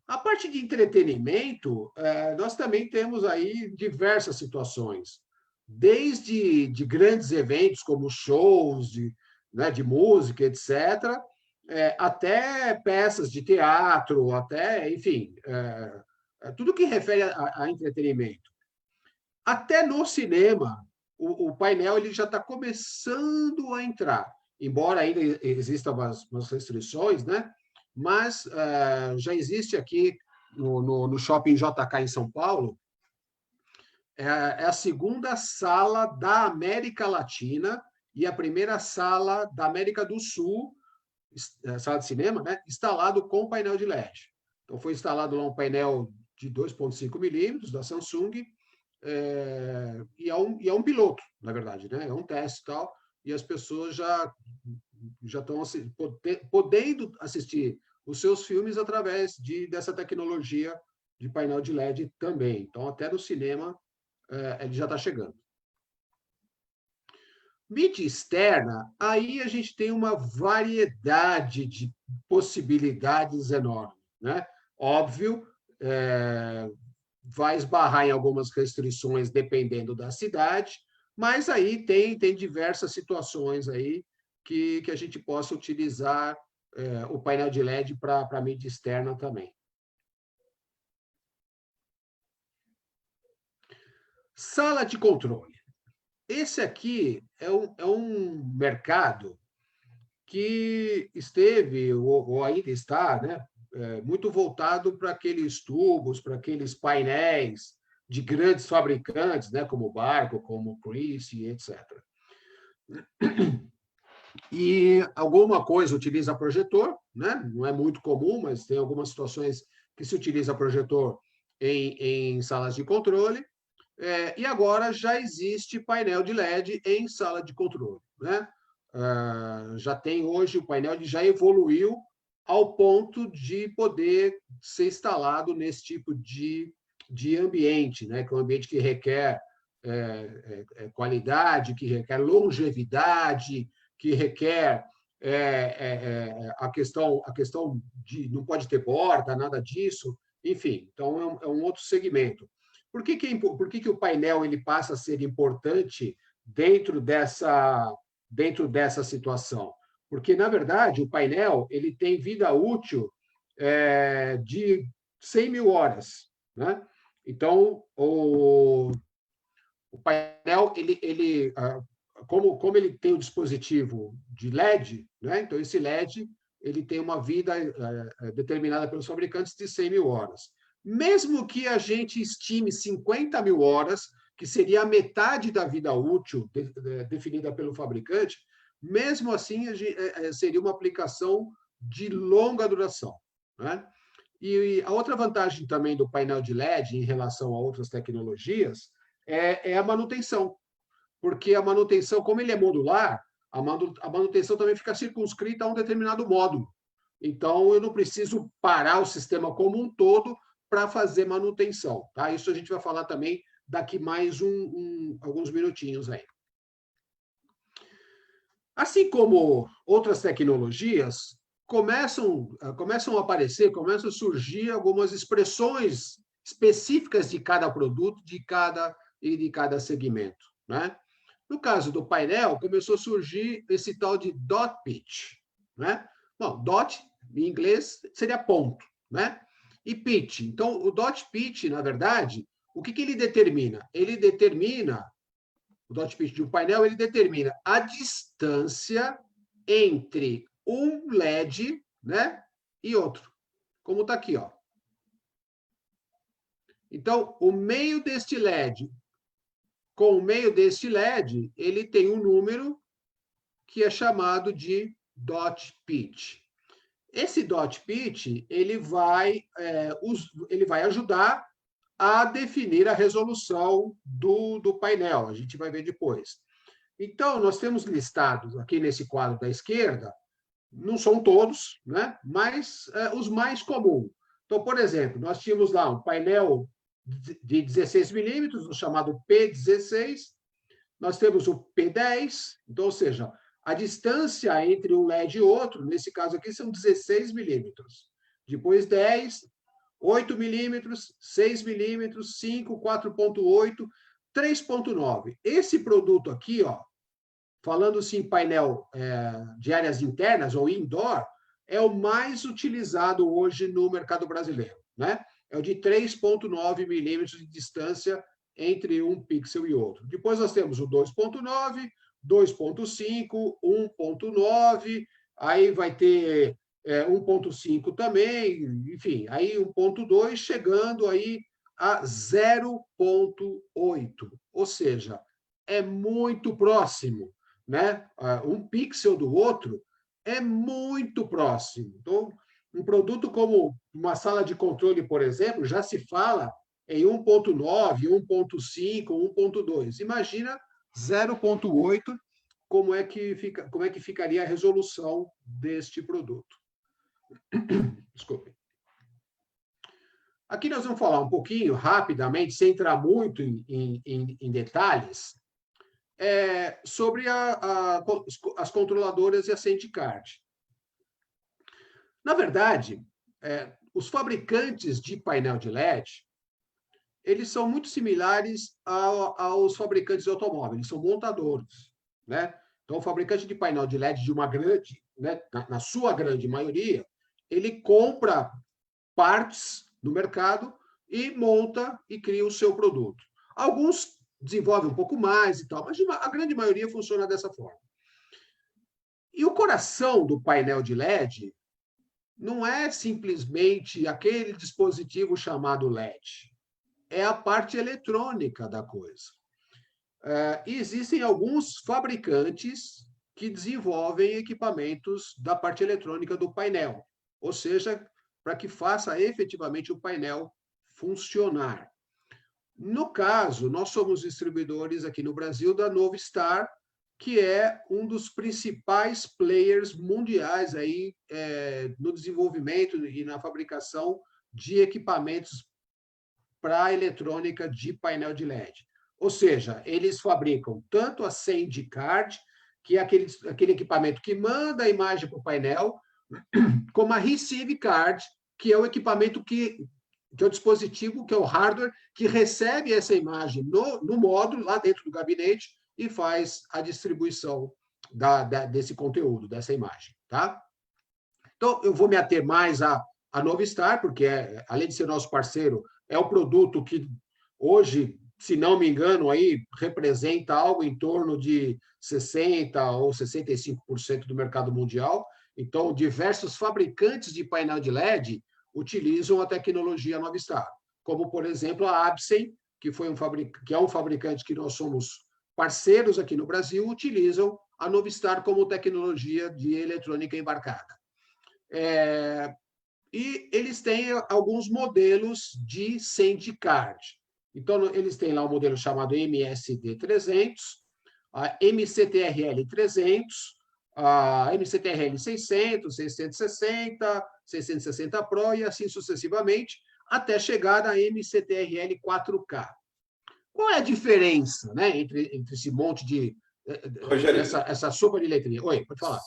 A parte de entretenimento, nós também temos aí diversas situações, desde de grandes eventos, como shows né, de música, etc., até peças de teatro, até, enfim, tudo que refere a entretenimento. Até no cinema, o painel ele já está começando a entrar, embora ainda existam umas restrições, né? Mas já existe aqui no Shopping JK em São Paulo, é a segunda sala da América Latina e a primeira sala da América do Sul, sala de cinema, né? Instalado com painel de LED. Então, foi instalado lá um painel de 2,5 milímetros da Samsung, e é um piloto, na verdade, né? É um teste e tal, e as pessoas já estão podendo assistir os seus filmes através dessa tecnologia de painel de LED também. Então, até no cinema, ele já está chegando. Mídia externa, aí a gente tem uma variedade de possibilidades enorme, né? Óbvio, vai esbarrar em algumas restrições dependendo da cidade, mas aí tem diversas situações aí que a gente possa utilizar o painel de LED para mídia externa também. Sala de controle. Esse aqui é um mercado que esteve, ou ainda está, né, muito voltado para aqueles tubos, para aqueles painéis de grandes fabricantes, né, como Barco, como Christie, etc. E alguma coisa utiliza projetor, né? Não é muito comum, mas tem algumas situações que se utiliza projetor em salas de controle. E agora já existe painel de LED em sala de controle, né? Já tem hoje o painel, ele já evoluiu ao ponto de poder ser instalado nesse tipo de ambiente, né? Que é um ambiente que requer qualidade, que requer longevidade, que requer a questão de não pode ter borda, nada disso, enfim, então é um outro segmento. Por que o painel ele passa a ser importante dentro dessa situação? Porque, na verdade, o painel ele tem vida útil de 100 mil horas, né? Então, o painel, como ele tem o dispositivo de LED, né? Então, esse LED ele tem uma vida determinada pelos fabricantes de 100 mil horas. Mesmo que a gente estime 50 mil horas, que seria a metade da vida útil definida pelo fabricante, mesmo assim seria uma aplicação de longa duração, né? E a outra vantagem também do painel de LED em relação a outras tecnologias é a manutenção, porque a manutenção, como ele é modular, a manutenção também fica circunscrita a um determinado módulo. Então, eu não preciso parar o sistema como um todo para fazer manutenção. Tá? Isso a gente vai falar também daqui mais alguns minutinhos aí. Assim como outras tecnologias, começam a aparecer, começam a surgir algumas expressões específicas de cada produto, de cada segmento, né? No caso do painel, começou a surgir esse tal de dot pitch, né? Bom, dot, em inglês, seria ponto, né? E pitch. Então, o dot pitch, na verdade, o que ele determina? O dot pitch de um painel, ele determina a distância entre um LED, né, e outro, como está aqui, ó. Então, o meio deste LED com o meio deste LED, ele tem um número que é chamado de dot pitch. Esse dot pitch ele vai ajudar a definir a resolução do painel. A gente vai ver depois. Então, nós temos listados aqui nesse quadro da esquerda, não são todos, né? Mas os mais comuns. Então, por exemplo, nós tínhamos lá um painel de 16 milímetros, chamado P16, nós temos o P10, então, ou seja, a distância entre um LED e outro, nesse caso aqui, são 16 milímetros. Depois 10, 8 milímetros, 6 milímetros, 5, 4,8, 3,9. Esse produto aqui, ó, falando-se em painel de áreas internas ou indoor, é o mais utilizado hoje no mercado brasileiro, né? É o de 3,9 milímetros de distância entre um pixel e outro. Depois nós temos o 2,9, 2,5, 1,9, aí vai ter 1,5 também, enfim, aí 1,2 chegando aí a 0,8, ou seja, é muito próximo, né? Um pixel do outro é muito próximo. Então, um produto como uma sala de controle, por exemplo, já se fala em 1,9, 1,5, 1,2. Imagina 0,8, como é que ficaria a resolução deste produto. Desculpe. Aqui nós vamos falar um pouquinho, rapidamente, sem entrar muito em detalhes, sobre as controladoras e a SandyCard. Na verdade, os fabricantes de painel de LED, eles são muito similares aos fabricantes de automóveis, eles são montadores, né? Então, o fabricante de painel de LED de uma grande, né, na sua grande maioria, ele compra partes no mercado e monta e cria o seu produto. Alguns desenvolvem um pouco mais e tal, mas a grande maioria funciona dessa forma. E o coração do painel de LED não é simplesmente aquele dispositivo chamado LED, é a parte eletrônica da coisa. E existem alguns fabricantes que desenvolvem equipamentos da parte eletrônica do painel, ou seja, para que faça efetivamente o painel funcionar. No caso, nós somos distribuidores aqui no Brasil da Novistar, que é um dos principais players mundiais aí, no desenvolvimento e na fabricação de equipamentos para a eletrônica de painel de LED. Ou seja, eles fabricam tanto a SandyCard, que é aquele equipamento que manda a imagem para o painel, como a ReceiveCard, que é o equipamento que é o dispositivo, que é o hardware, que recebe essa imagem no módulo, lá dentro do gabinete, e faz a distribuição desse conteúdo, dessa imagem. Tá? Então, eu vou me ater mais à Novistar, porque, além de ser nosso parceiro, é um produto que hoje, se não me engano, aí representa algo em torno de 60% ou 65% do mercado mundial. Então, diversos fabricantes de painel de LED utilizam a tecnologia Novistar, como, por exemplo, a Absen, que é um fabricante que nós somos parceiros aqui no Brasil, utilizam a Novistar como tecnologia de eletrônica embarcada. E eles têm alguns modelos de SandyCard. Então, eles têm lá um modelo chamado MSD300, a MCTRL300, a MCTRL 600, 660, 660 Pro e assim sucessivamente, até chegar na MCTRL 4K. Qual é a diferença, né, entre esse monte de... essa sopa de letrinha? Oi, pode falar.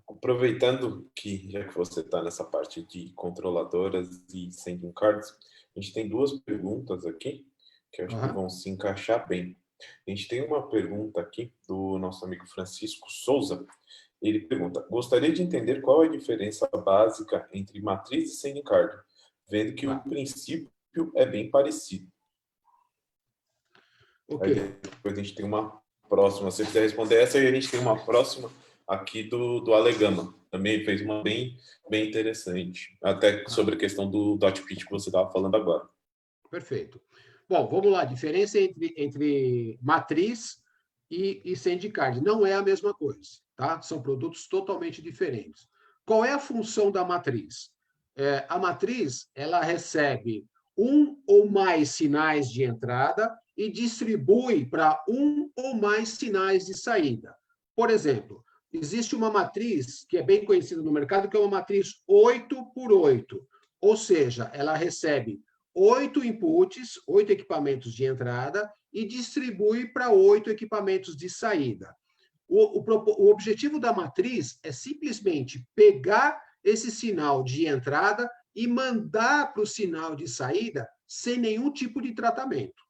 Aproveitando que, já que você está nessa parte de controladoras e SandyCards, a gente tem duas perguntas aqui, que eu acho que vão se encaixar bem. A gente tem uma pergunta aqui do nosso amigo Francisco Souza. Ele pergunta: gostaria de entender qual é a diferença básica entre matriz e SandyCard, vendo que o princípio é bem parecido. Okay. Aí depois a gente tem uma próxima. Se você quiser responder essa, aí a gente tem uma próxima aqui do Alegama. Também fez uma bem interessante, até sobre a questão do dot pitch que você estava falando agora. Perfeito. Bom, vamos lá. A diferença entre matriz e SandyCard não é a mesma coisa, tá? São produtos totalmente diferentes. Qual é a função da matriz? A matriz ela recebe um ou mais sinais de entrada e distribui para um ou mais sinais de saída. Por exemplo, existe uma matriz que é bem conhecida no mercado, que é uma matriz 8 por 8, ou seja, ela recebe 8 inputs, 8 equipamentos de entrada e distribui para 8 equipamentos de saída. O objetivo da matriz é simplesmente pegar esse sinal de entrada e mandar para o sinal de saída sem nenhum tipo de tratamento,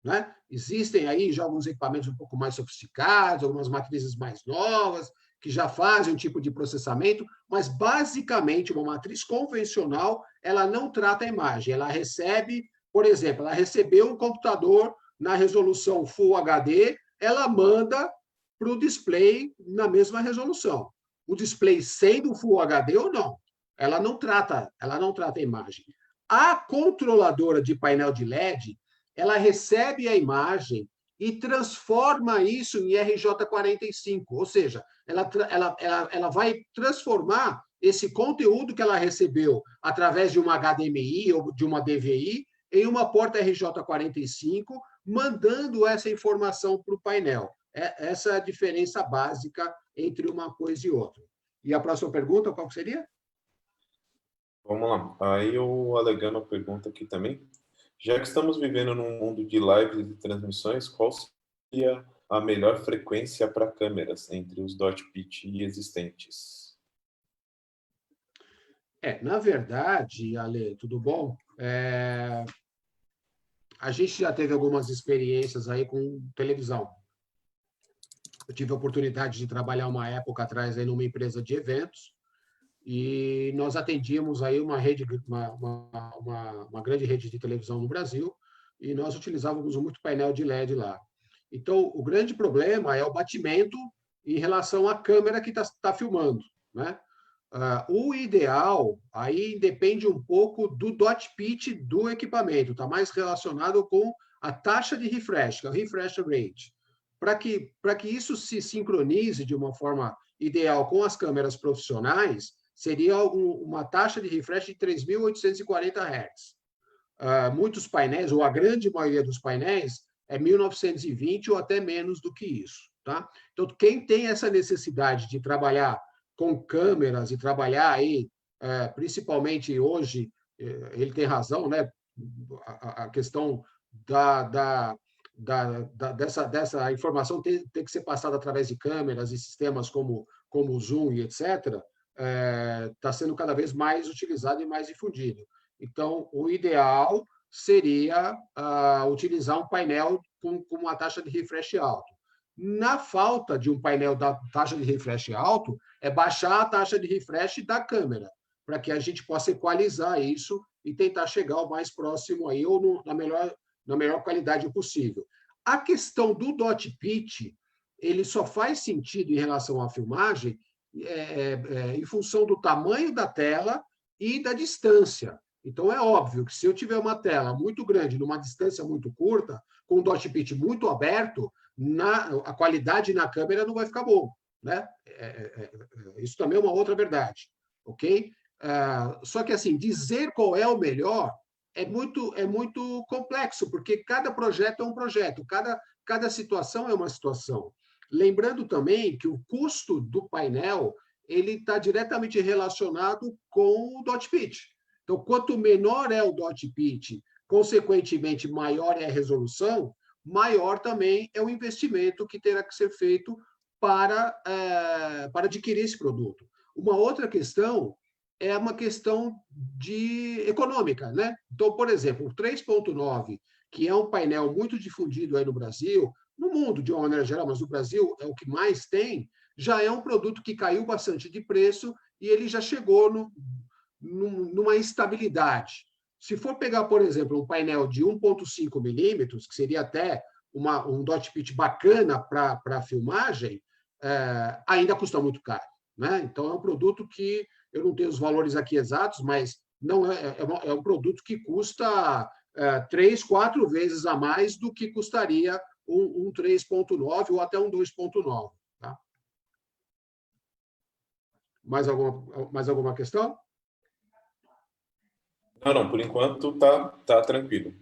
né? Existem aí já alguns equipamentos um pouco mais sofisticados, algumas matrizes mais novas, que já fazem um tipo de processamento, mas, basicamente, uma matriz convencional, ela não trata a imagem, ela recebe, por exemplo, ela recebeu um computador na resolução Full HD, ela manda para o display na mesma resolução. O display sendo Full HD ou não, ela não trata a imagem. A controladora de painel de LED, ela recebe a imagem e transforma isso em RJ45, ou seja, ela vai transformar esse conteúdo que ela recebeu através de uma HDMI ou de uma DVI em uma porta RJ45, mandando essa informação para o painel. Essa é a diferença básica entre uma coisa e outra. E a próxima pergunta, qual seria? Vamos lá. Aí eu alegando a pergunta aqui também. Já que estamos vivendo num mundo de lives e transmissões, qual seria a melhor frequência para câmeras entre os dot pitch existentes? Na verdade, Ale, tudo bom? A gente já teve algumas experiências aí com televisão. Eu tive a oportunidade de trabalhar uma época atrás aí numa empresa de eventos e nós atendíamos aí uma grande rede de televisão no Brasil e nós utilizávamos muito painel de LED lá. Então, o grande problema é o batimento em relação à câmera que está filmando, né? O ideal aí depende um pouco do dot pitch do equipamento, está mais relacionado com a taxa de refresh, que é o refresh rate. Para que isso se sincronize de uma forma ideal com as câmeras profissionais, seria uma taxa de refresh de 3.840 Hz. Muitos painéis, ou a grande maioria dos painéis, é 1920 ou até menos do que isso, tá? Então, quem tem essa necessidade de trabalhar com câmeras e trabalhar aí, principalmente hoje, ele tem razão, né? A questão dessa informação tem que ser passada através de câmeras e sistemas como o Zoom e etc., está sendo cada vez mais utilizado e mais difundido. Então, o ideal seria utilizar um painel com uma taxa de refresh alto. Na falta de um painel da taxa de refresh alto, é baixar a taxa de refresh da câmera, para que a gente possa equalizar isso e tentar chegar o mais próximo aí, ou na melhor qualidade possível. A questão do dot pitch, ele só faz sentido em relação à filmagem em função do tamanho da tela e da distância. Então, é óbvio que se eu tiver uma tela muito grande, numa distância muito curta, com um dot pitch muito aberto, a qualidade na câmera não vai ficar bom, né? Isso também é uma outra verdade, ok? Só que, assim, dizer qual é o melhor é muito complexo, porque cada projeto é um projeto, cada situação é uma situação. Lembrando também que o custo do painel ele está diretamente relacionado com o dot pitch. Então, quanto menor é o dot pitch, consequentemente, maior é a resolução, maior também é o investimento que terá que ser feito para adquirir esse produto. Uma outra questão é uma questão econômica, né? Então, por exemplo, o 3.9, que é um painel muito difundido aí no Brasil, no mundo de uma maneira geral, mas no Brasil é o que mais tem, já é um produto que caiu bastante de preço e ele já chegou numa estabilidade. Se for pegar, por exemplo, um painel de 1.5 milímetros, que seria até um dot pitch bacana para filmagem, ainda custa muito caro, né? Então, é um produto que eu não tenho os valores aqui exatos, mas não é um produto que custa 3, 4 vezes a mais do que custaria um 3.9 ou até um 2.9. Tá? Mais alguma questão? Não, por enquanto tá tranquilo.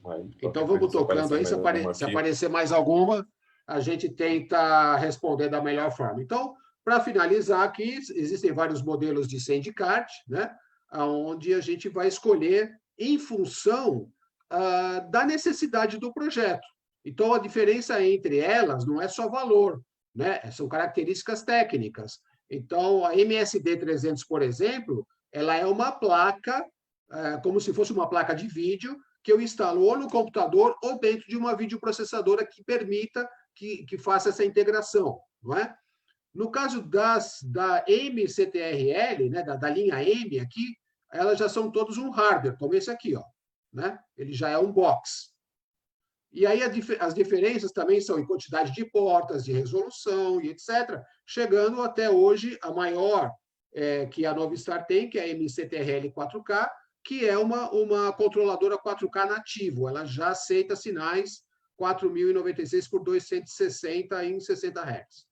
Então, vamos tocando aí. Se aparecer mais alguma, a gente tenta responder da melhor forma. Então, para finalizar aqui, existem vários modelos de Sandicart, né? Onde a gente vai escolher em função da necessidade do projeto. Então, a diferença entre elas não é só valor, né? São características técnicas. Então, a MSD 300, por exemplo, ela é uma placa, como se fosse uma placa de vídeo, que eu instalo ou no computador ou dentro de uma videoprocessadora que permita que faça essa integração, não é? No caso da MCTRL, né, da linha M aqui, elas já são todos um hardware, como esse aqui, ó, né? Ele já é um box. E aí as diferenças também são em quantidade de portas, de resolução e etc., chegando até hoje a maior que a Novistar tem, que é a MCTRL 4K, que é uma controladora 4K nativo. Ela já aceita sinais 4096 por 260 em 60 Hz.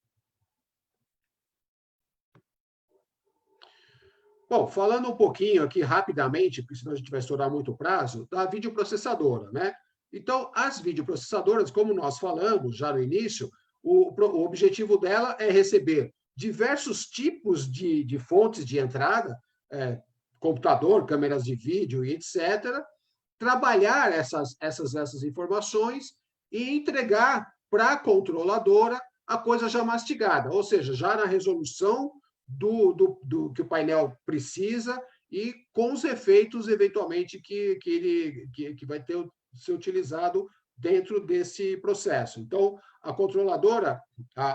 Bom, falando um pouquinho aqui rapidamente, porque senão a gente vai estourar muito o prazo, da videoprocessadora, né? Então, as videoprocessadoras, como nós falamos já no início, o objetivo dela é receber diversos tipos de fontes de entrada, computador, câmeras de vídeo e etc., trabalhar essas informações e entregar para a controladora a coisa já mastigada, ou seja, já na resolução do que o painel precisa e com os efeitos, eventualmente, que vai ser utilizado dentro desse processo. Então, a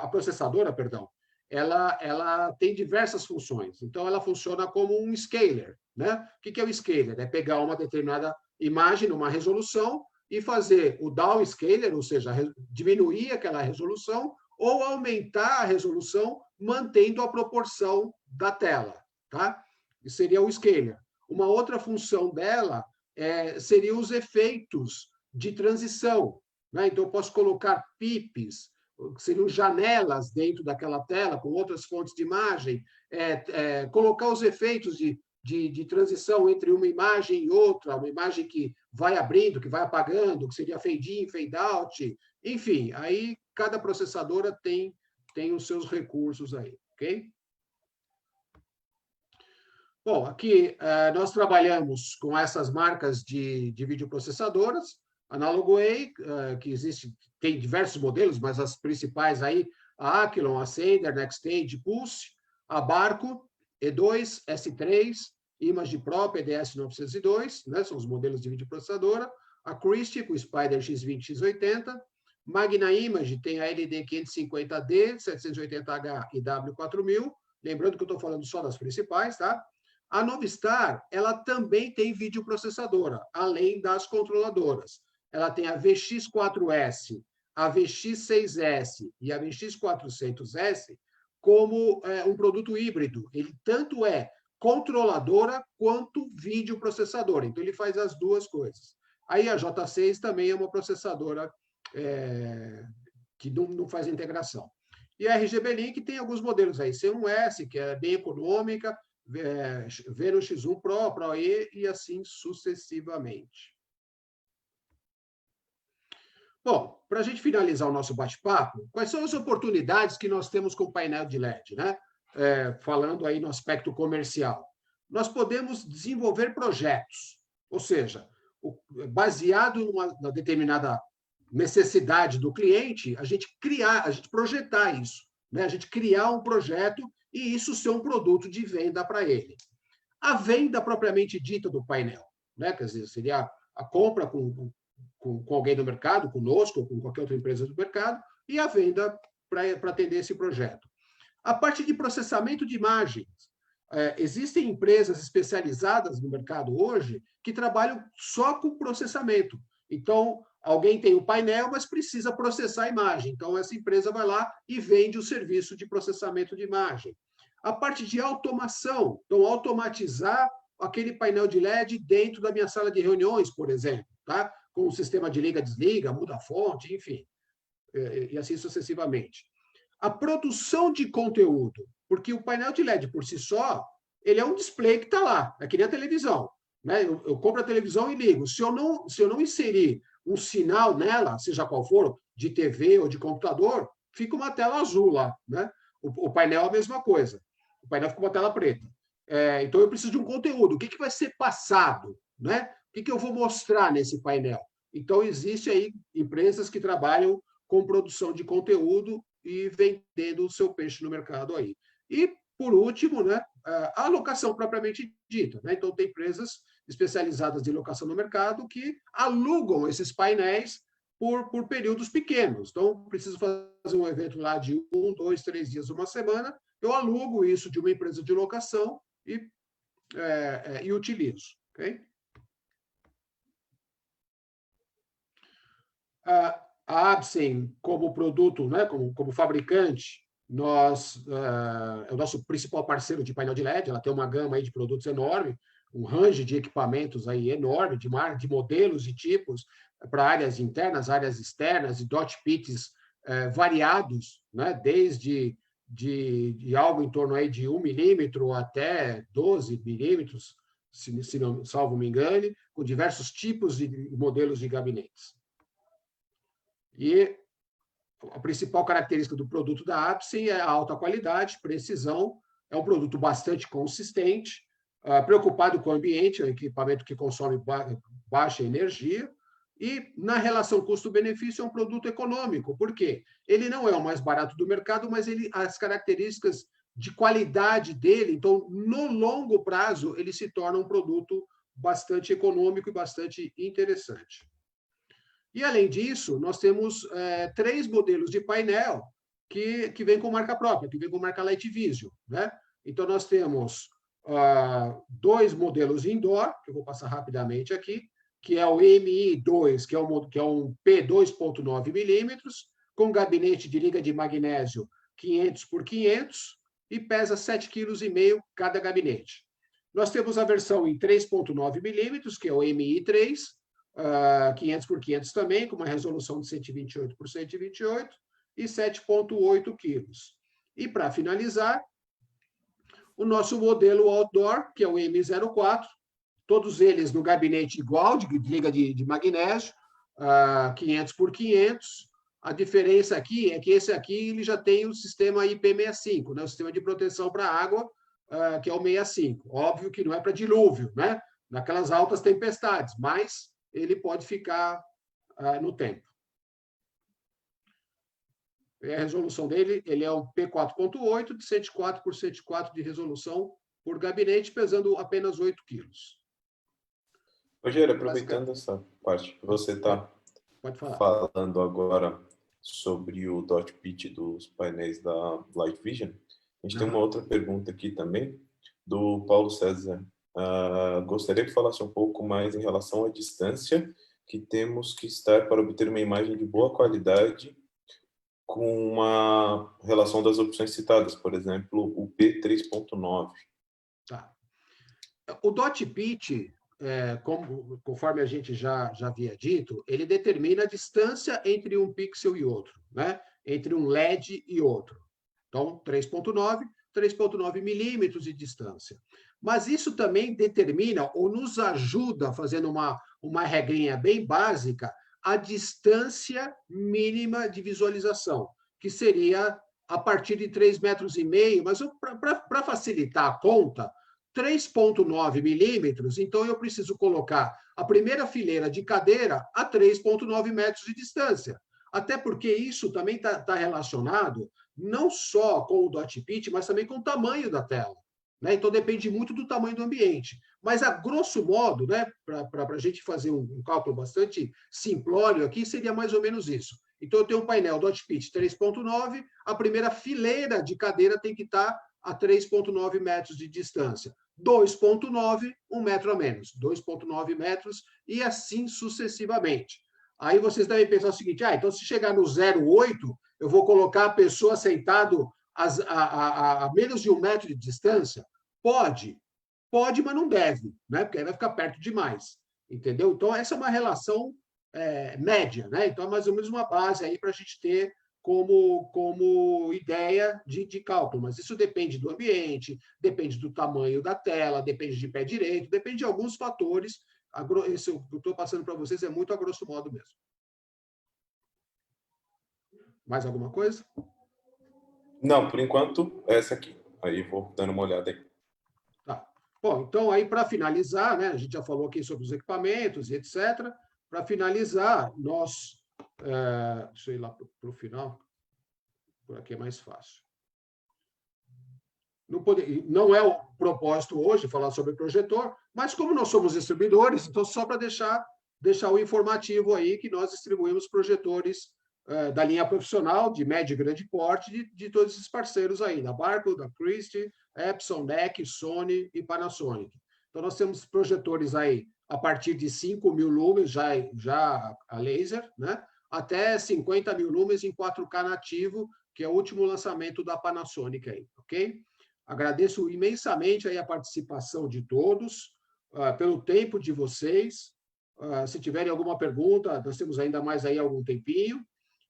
processadora, perdão, ela tem diversas funções. Então, ela funciona como um scaler, né? O que é o scaler? É pegar uma determinada imagem, uma resolução, e fazer o downscaler, ou seja, diminuir aquela resolução, ou aumentar a resolução, mantendo a proporção da tela. Tá? Isso seria o scaler. Uma outra função dela seriam os efeitos de transição. Né? Então, eu posso colocar pips, que seriam janelas dentro daquela tela, com outras fontes de imagem, colocar os efeitos de transição entre uma imagem e outra, uma imagem que vai abrindo, que vai apagando, que seria fade in, fade out, enfim, aí cada processadora tem os seus recursos aí, ok? Bom, aqui nós trabalhamos com essas marcas de videoprocessadoras, Analogway, que tem diversos modelos, mas as principais aí, a Aquilon, a Sander, Nextage, Pulse, a Barco, E2, S3, Image Pro, PDS 902, né, são os modelos de videoprocessadora, a Christie, com o Spider X20, X80, Magna Image tem a LD550D, 780H e W4000, lembrando que eu estou falando só das principais, tá? A Novistar, ela também tem videoprocessadora, além das controladoras. Ela tem a VX4S, a VX6S e a VX400S como um produto híbrido. Ele tanto é controladora quanto videoprocessadora. Então, ele faz as duas coisas. Aí, a J6 também é uma processadora que não faz integração. E a RGB Link tem alguns modelos aí. C1S, que é bem econômica, Venus X1 Pro, Pro E e assim sucessivamente. Bom, para a gente finalizar o nosso bate-papo, quais são as oportunidades que nós temos com o painel de LED, né? Falando aí no aspecto comercial. Nós podemos desenvolver projetos, ou seja, baseado numa determinada necessidade do cliente, a gente projetar isso, né? A gente criar um projeto e isso ser um produto de venda para ele. A venda propriamente dita do painel, né? Quer dizer, seria a compra com alguém do mercado, conosco, ou com qualquer outra empresa do mercado, e a venda para atender esse projeto. A parte de processamento de imagens. Existem empresas especializadas no mercado hoje que trabalham só com processamento. Então, alguém tem o painel, mas precisa processar a imagem. Então, essa empresa vai lá e vende o serviço de processamento de imagem. A parte de automação. Então, automatizar aquele painel de LED dentro da minha sala de reuniões, por exemplo, tá? Com o sistema de liga-desliga, muda a fonte, enfim, e assim sucessivamente. a produção de conteúdo, porque o painel de LED por si só, ele é um display que está lá, é que nem a televisão, né? Eu compro a televisão e ligo. Se eu não inserir um sinal nela, seja qual for, de TV ou de computador, fica uma tela azul lá, né? O painel é a mesma coisa. O painel fica uma tela preta. Então, eu preciso de um conteúdo. O que vai ser passado, né? O que eu vou mostrar nesse painel? Então, existe aí empresas que trabalham com produção de conteúdo e vendendo o seu peixe no mercado aí. E, por último, né, a locação propriamente dita, né? Então, tem empresas especializadas em locação no mercado que alugam esses painéis por períodos pequenos. Então, preciso fazer um evento lá de 1, 2, 3 dias, uma semana, eu alugo isso de uma empresa de locação e utilizo. Okay? A Absen, como produto, né, como fabricante, é o nosso principal parceiro de painel de LED. Ela tem uma gama aí de produtos enorme, um range de equipamentos aí enorme, de modelos e tipos para áreas internas, áreas externas, e dot pits variados, né, desde de algo em torno aí de 1 milímetro até 12 milímetros, se não salvo me engane, com diversos tipos e modelos de gabinetes. E a principal característica do produto da Absen é a alta qualidade, precisão, é um produto bastante consistente, preocupado com o ambiente, é um equipamento que consome baixa energia, e na relação custo-benefício é um produto econômico. Por quê? Ele não é o mais barato do mercado, mas as características de qualidade dele, então, no longo prazo, ele se torna um produto bastante econômico e bastante interessante. E, além disso, nós temos 3 modelos de painel que vêm com marca própria, que vêm com marca Light Vision, né? Então, nós temos 2 modelos indoor, que eu vou passar rapidamente aqui, que é o MI2, que é um P2.9 milímetros, com gabinete de liga de magnésio 500 por 500 e pesa 7,5 kg cada gabinete. Nós temos a versão em 3.9 milímetros, que é o MI3, 500 por 500 também, com uma resolução de 128 por 128 e 7,8 quilos. E, para finalizar, o nosso modelo outdoor, que é o M04, todos eles no gabinete igual, de liga de magnésio, 500 por 500. A diferença aqui é que esse aqui ele já tem o sistema IP65, né? O sistema de proteção para água, que é o 65. Óbvio que não é para dilúvio, né? Naquelas altas tempestades, mas ele pode ficar no tempo. E a resolução dele, ele é um P4.8, de 104 por 104 de resolução por gabinete, pesando apenas 8 quilos. Rogério, aproveitando essa parte que você está falando agora sobre o dot pit dos painéis da Light Vision, a gente tem uma outra pergunta aqui também, do Paulo César. Gostaria que falasse um pouco mais em relação à distância que temos que estar para obter uma imagem de boa qualidade com uma relação das opções citadas, por exemplo, o P3.9. Tá. O dot pit, conforme a gente já havia dito, ele determina a distância entre um pixel e outro, né? Entre um LED e outro. Então, 3.9 milímetros de distância. Mas isso também determina ou nos ajuda, fazendo uma regrinha bem básica, a distância mínima de visualização, que seria a partir de 3,5 metros, mas para facilitar a conta, 3,9 milímetros, então eu preciso colocar a primeira fileira de cadeira a 3,9 metros de distância. Até porque isso também está relacionado não só com o dot pit, mas também com o tamanho da tela, né? Então, depende muito do tamanho do ambiente. Mas, a grosso modo, né, para a gente fazer um cálculo bastante simplório aqui, seria mais ou menos isso. Então, eu tenho um painel dot pit 3,9, a primeira fileira de cadeira tem que estar a 3,9 metros de distância. 2,9, 1 metro a menos. 2,9 metros e assim sucessivamente. Aí vocês devem pensar o seguinte, então se chegar no 0,8, eu vou colocar a pessoa sentado a menos de 1 metro de distância? Pode, mas não deve, né? Porque aí vai ficar perto demais, entendeu? Então, essa é uma relação média, né? Então, é mais ou menos uma base aí para a gente ter como ideia de cálculo, mas isso depende do ambiente, depende do tamanho da tela, depende de pé direito, depende de alguns fatores. Isso que eu estou passando para vocês é muito a grosso modo mesmo. Mais alguma coisa? Não, por enquanto, essa aqui. Aí vou dando uma olhada aí. Tá. Bom, então, aí, para finalizar, né, a gente já falou aqui sobre os equipamentos e etc. Para finalizar, nós... deixa eu ir lá para o final. Por aqui é mais fácil. Não é o propósito hoje falar sobre projetor, mas como nós somos distribuidores, então só para deixar o informativo aí que nós distribuímos projetores da linha profissional, de médio e grande porte, de todos esses parceiros aí, da Barco, da Christie, Epson, NEC, Sony e Panasonic. Então, nós temos projetores aí a partir de 5.000 lumens, já a laser, né? Até 50.000 lumens em 4K nativo, que é o último lançamento da Panasonic aí, ok? Agradeço imensamente aí a participação de todos, pelo tempo de vocês. Se tiverem alguma pergunta, nós temos ainda mais aí algum tempinho.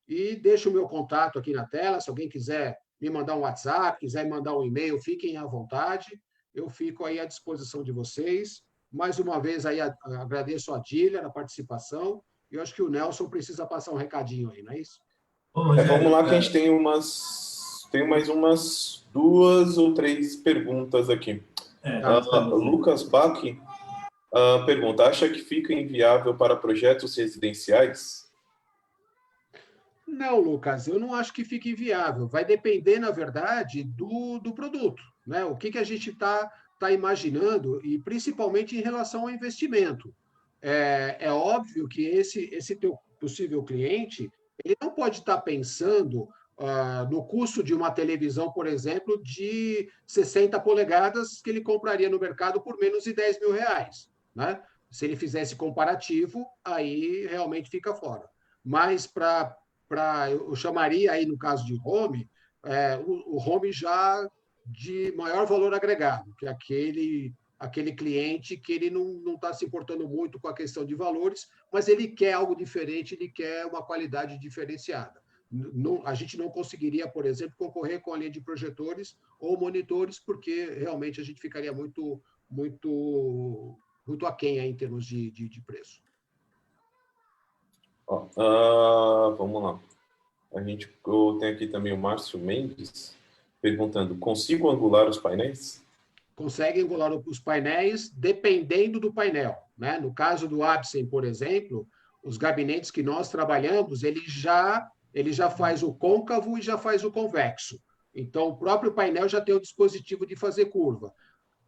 E deixo o meu contato aqui na tela, se alguém quiser me mandar um WhatsApp, quiser me mandar um e-mail, fiquem à vontade. Eu fico aí à disposição de vocês. Mais uma vez aí agradeço a Dília a participação. E eu acho que o Nelson precisa passar um recadinho aí, não é isso? Vamos lá, que a gente tem mais umas 2 ou 3 perguntas aqui. Lucas Bach pergunta: acha que fica inviável para projetos residenciais? Não, Lucas, eu não acho que fique inviável. Vai depender, na verdade, do produto, né? O que a gente está imaginando, e principalmente em relação ao investimento. É óbvio que esse teu possível cliente, ele não pode estar pensando no custo de uma televisão, por exemplo, de 60 polegadas que ele compraria no mercado por menos de R$10.000, né? Se ele fizesse comparativo, aí realmente fica fora. Mas eu chamaria aí, no caso de home, o home já de maior valor agregado, que é aquele cliente que ele não está se importando muito com a questão de valores, mas ele quer algo diferente, ele quer uma qualidade diferenciada. A gente não conseguiria, por exemplo, concorrer com a linha de projetores ou monitores, porque realmente a gente ficaria muito aquém aí em termos de preço. Vamos lá. Eu tenho aqui também o Márcio Mendes perguntando: consigo angular os painéis? Consegue angular os painéis dependendo do painel, né? No caso do Apsen, por exemplo, os gabinetes que nós trabalhamos, ele já faz o côncavo e já faz o convexo. Então, o próprio painel já tem o dispositivo de fazer curva.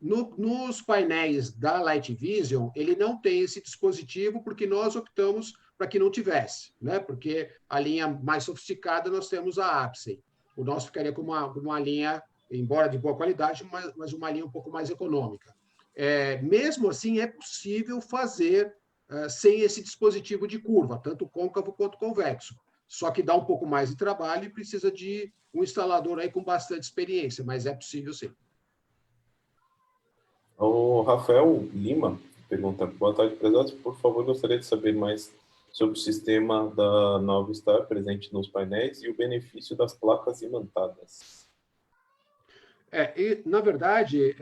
Nos painéis da Light Vision, ele não tem esse dispositivo porque nós optamos para que não tivesse, né? Porque a linha mais sofisticada nós temos a Apsen. O nosso ficaria com uma linha, embora de boa qualidade, mas uma linha um pouco mais econômica. Mesmo assim, é possível fazer sem esse dispositivo de curva, tanto côncavo quanto convexo. Só que dá um pouco mais de trabalho e precisa de um instalador aí com bastante experiência, mas é possível sim. O Rafael Lima pergunta: boa tarde, prezados. Por favor, gostaria de saber mais sobre o sistema da Novstar presente nos painéis e o benefício das placas imantadas. Na verdade,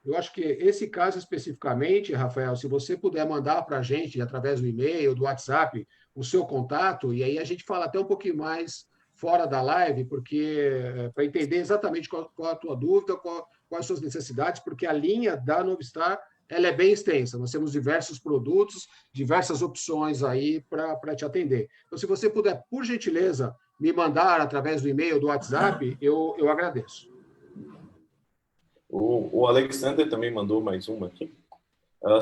eu acho que esse caso especificamente, Rafael, se você puder mandar para a gente, através do e-mail, do WhatsApp, o seu contato, e aí a gente fala até um pouquinho mais fora da live, porque para entender exatamente qual a tua dúvida, quais as suas necessidades, porque a linha da Novstar ela é bem extensa. Nós temos diversos produtos, diversas opções aí para te atender. Então, se você puder, por gentileza, me mandar através do e-mail, do WhatsApp, eu agradeço. O Alexander também mandou mais uma aqui.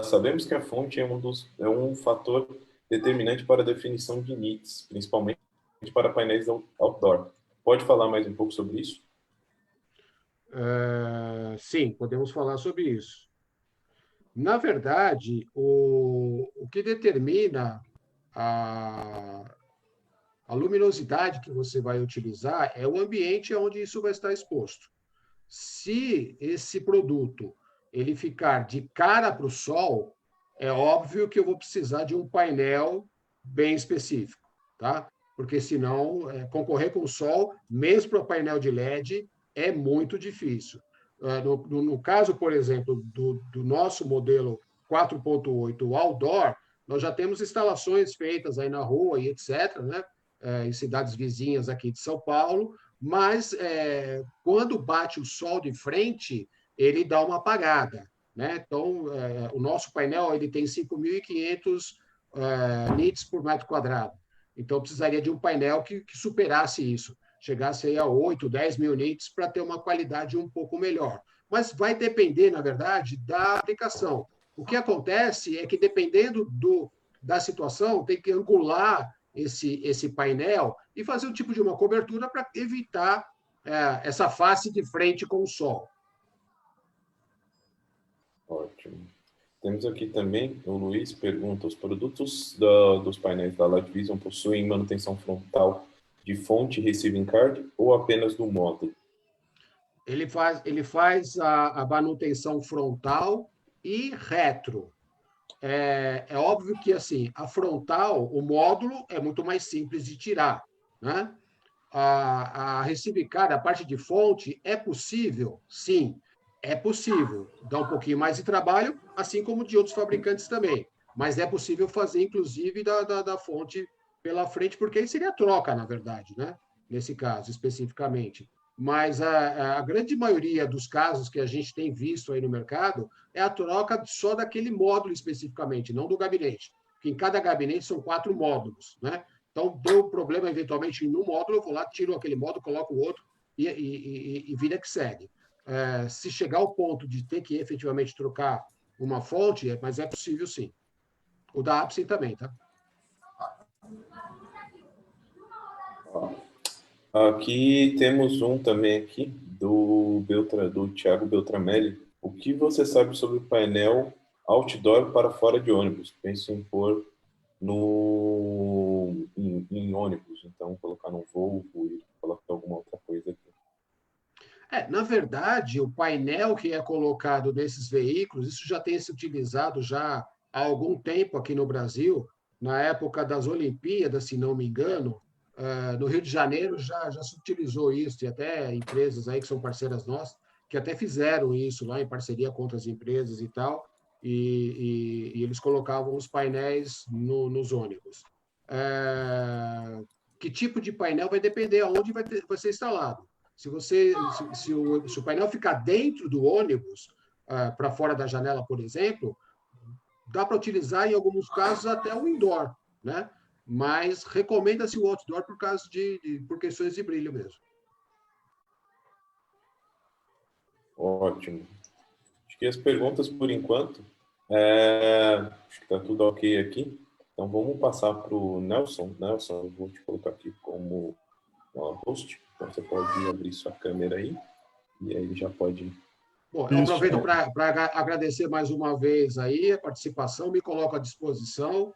Sabemos que a fonte é um fator determinante para a definição de nits, principalmente para painéis outdoor. Pode falar mais um pouco sobre isso? Sim, podemos falar sobre isso. Na verdade, o que determina a luminosidade que você vai utilizar é o ambiente onde isso vai estar exposto. Se esse produto ele ficar de cara para o sol, é óbvio que eu vou precisar de um painel bem específico, tá? porque senão concorrer com o sol, mesmo para o painel de LED, é muito difícil. No caso, por exemplo, do nosso modelo 4.8 outdoor, nós já temos instalações feitas aí na rua e etc., né? Em cidades vizinhas aqui de São Paulo, mas quando bate o sol de frente, ele dá uma apagada, né? Então, o nosso painel ele tem 5.500 nits por metro quadrado. Então, precisaria de um painel que superasse isso, chegasse aí a 8, 10 mil nits para ter uma qualidade um pouco melhor. Mas vai depender, na verdade, da aplicação. O que acontece é que, dependendo da situação, tem que angular esse painel e fazer um tipo de uma cobertura para evitar essa face de frente com o sol. Ótimo. Temos aqui também, o Luiz pergunta, os produtos dos painéis da Light Vision possuem manutenção frontal de fonte Receiving Card ou apenas do módulo? Ele faz a manutenção frontal e retro. É óbvio que assim, a frontal, o módulo é muito mais simples de tirar, né? A Receiving Card, a parte de fonte, é possível? Sim, é possível. Dá um pouquinho mais de trabalho, assim como de outros fabricantes também. Mas é possível fazer, inclusive, da fonte pela frente, porque aí seria troca, na verdade, né? Nesse caso, especificamente. Mas a grande maioria dos casos que a gente tem visto aí no mercado é a troca só daquele módulo especificamente, não do gabinete. Porque em cada gabinete são 4 módulos, né? Então, deu problema eventualmente no módulo, eu vou lá, tiro aquele módulo, coloco o outro e vida que segue. Se chegar ao ponto de ter que efetivamente trocar uma fonte, mas é possível sim. O da Apsin também, tá? Aqui temos um também aqui do Thiago Beltramelli. O que você sabe sobre o painel outdoor para fora de ônibus? Penso em pôr em ônibus, então colocar num Volvo e colocar alguma outra coisa aqui. Na verdade, o painel que é colocado nesses veículos, isso já tem se utilizado já há algum tempo aqui no Brasil, na época das Olimpíadas, se não me engano, no Rio de Janeiro já se utilizou isso, e até empresas aí que são parceiras nossas, que até fizeram isso lá em parceria com outras empresas e tal, e eles colocavam os painéis nos ônibus. Que tipo de painel vai depender aonde vai ser instalado. Se o painel ficar dentro do ônibus, para fora da janela, por exemplo, dá para utilizar, em alguns casos, até o indoor, né? Mas recomenda-se o outdoor por questões de brilho mesmo. Ótimo. Acho que as perguntas, por enquanto, acho que está tudo ok aqui. Então, vamos passar para o Nelson. Nelson, eu vou te colocar aqui como host. Então, você pode abrir sua câmera aí, e aí já pode... Bom, eu aproveito para agradecer mais uma vez aí a participação, me coloco à disposição.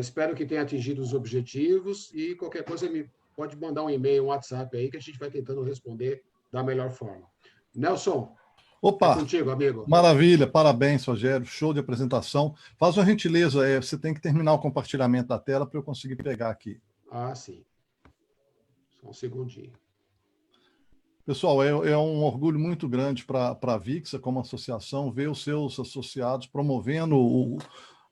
Espero que tenha atingido os objetivos e qualquer coisa pode mandar um e-mail, um WhatsApp aí que a gente vai tentando responder da melhor forma. Nelson, opa, é contigo, amigo. Maravilha, parabéns, Rogério, show de apresentação. Faz uma gentileza, você tem que terminar o compartilhamento da tela para eu conseguir pegar aqui. Sim. Só um segundinho. Pessoal, é um orgulho muito grande para a VIXA, como associação, ver os seus associados promovendo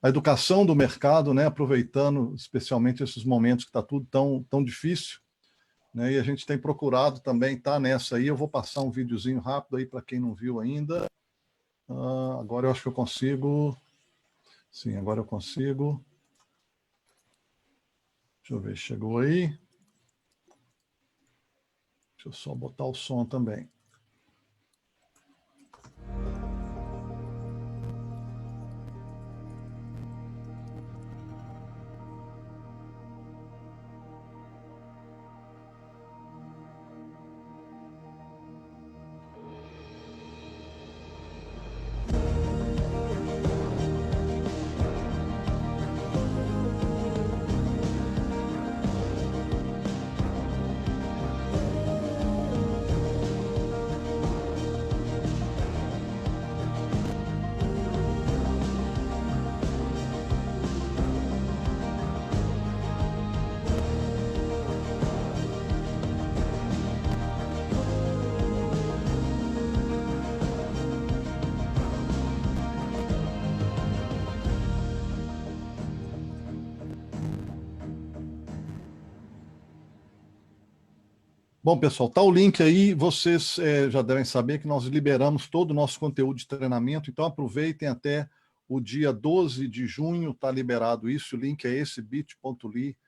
a educação do mercado, né, aproveitando especialmente esses momentos que está tudo tão difícil, né, e a gente tem procurado também estar nessa aí. Eu vou passar um videozinho rápido aí para quem não viu ainda. Agora eu acho que eu consigo. Sim, agora eu consigo. Deixa eu ver, chegou aí. Deixa eu só botar o som também. Bom, pessoal, tá o link aí. Vocês já devem saber que nós liberamos todo o nosso conteúdo de treinamento, então aproveitem até o dia 12 de junho, está liberado isso. O link é esse, bit.ly/Vixa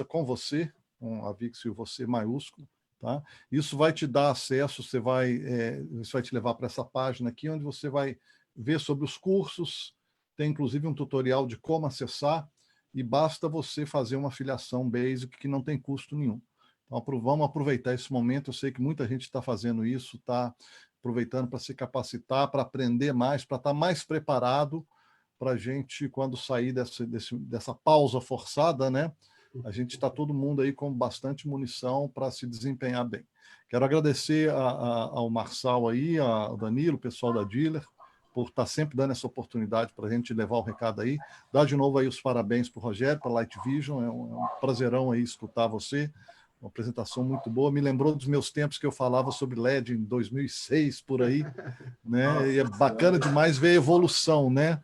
com você, com a Vixa e o você maiúsculo. Tá? Isso vai te dar acesso, isso vai te levar para essa página aqui, onde você vai ver sobre os cursos, tem inclusive um tutorial de como acessar, e basta você fazer uma filiação basic que não tem custo nenhum. Então, vamos aproveitar esse momento. Eu sei que muita gente está fazendo isso, está aproveitando para se capacitar, para aprender mais, para estar mais preparado para a gente, quando sair dessa pausa forçada, né? A gente está todo mundo aí com bastante munição para se desempenhar bem. Quero agradecer ao Marçal aí, ao Danilo, o pessoal da Dealer, por estar sempre dando essa oportunidade para a gente levar o recado aí. Dar de novo aí os parabéns para o Rogério, para a Light Vision. É um prazerão aí escutar você. Uma apresentação muito boa, me lembrou dos meus tempos que eu falava sobre LED em 2006, por aí, né? Nossa, e é bacana demais ver a evolução, né?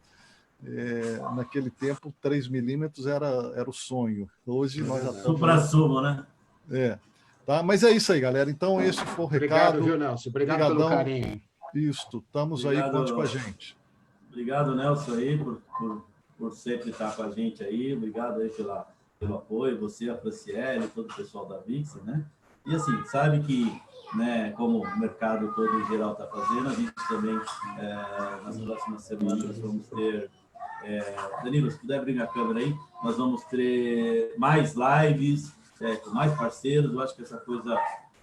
Naquele tempo, 3 milímetros era o sonho. Hoje nós já estamos... Supra-sumo, né? Tá? Mas é isso aí, galera. Então, esse foi o recado. Obrigado, viu, Nelson? Obrigado pelo carinho. Isso, estamos aí, conte com a gente. Obrigado, Nelson, aí, por sempre estar com a gente aí. Obrigado aí pelo apoio, você, a Franciele, todo o pessoal da Vixa, né? E assim, sabe que, né, como o mercado todo em geral está fazendo, a gente também, nas próximas semanas, vamos ter... Danilo, se puder abrir a câmera aí, nós vamos ter mais lives, com mais parceiros. Eu acho que essa coisa,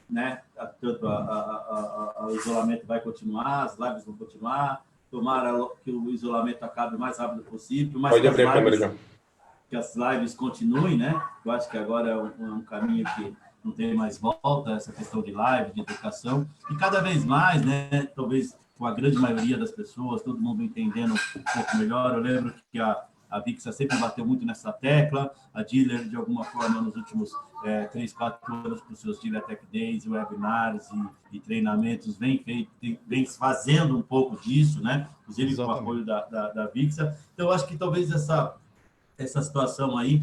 né, tanto o isolamento vai continuar, as lives vão continuar. Tomara que o isolamento acabe o mais rápido possível. Mas pode abrir a câmera já. Que as lives continuem, né? Eu acho que agora é um caminho que não tem mais volta, essa questão de live, de educação. E cada vez mais, né? Talvez com a grande maioria das pessoas, todo mundo entendendo um pouco melhor. Eu lembro que a Vixa sempre bateu muito nessa tecla. A Dealer, de alguma forma, nos últimos 3, 4 anos, com os seus Dealer Tech Days, webinars e treinamentos, vem fazendo um pouco disso, né? Inclusive com o apoio da Vixa. Então, eu acho que talvez essa situação aí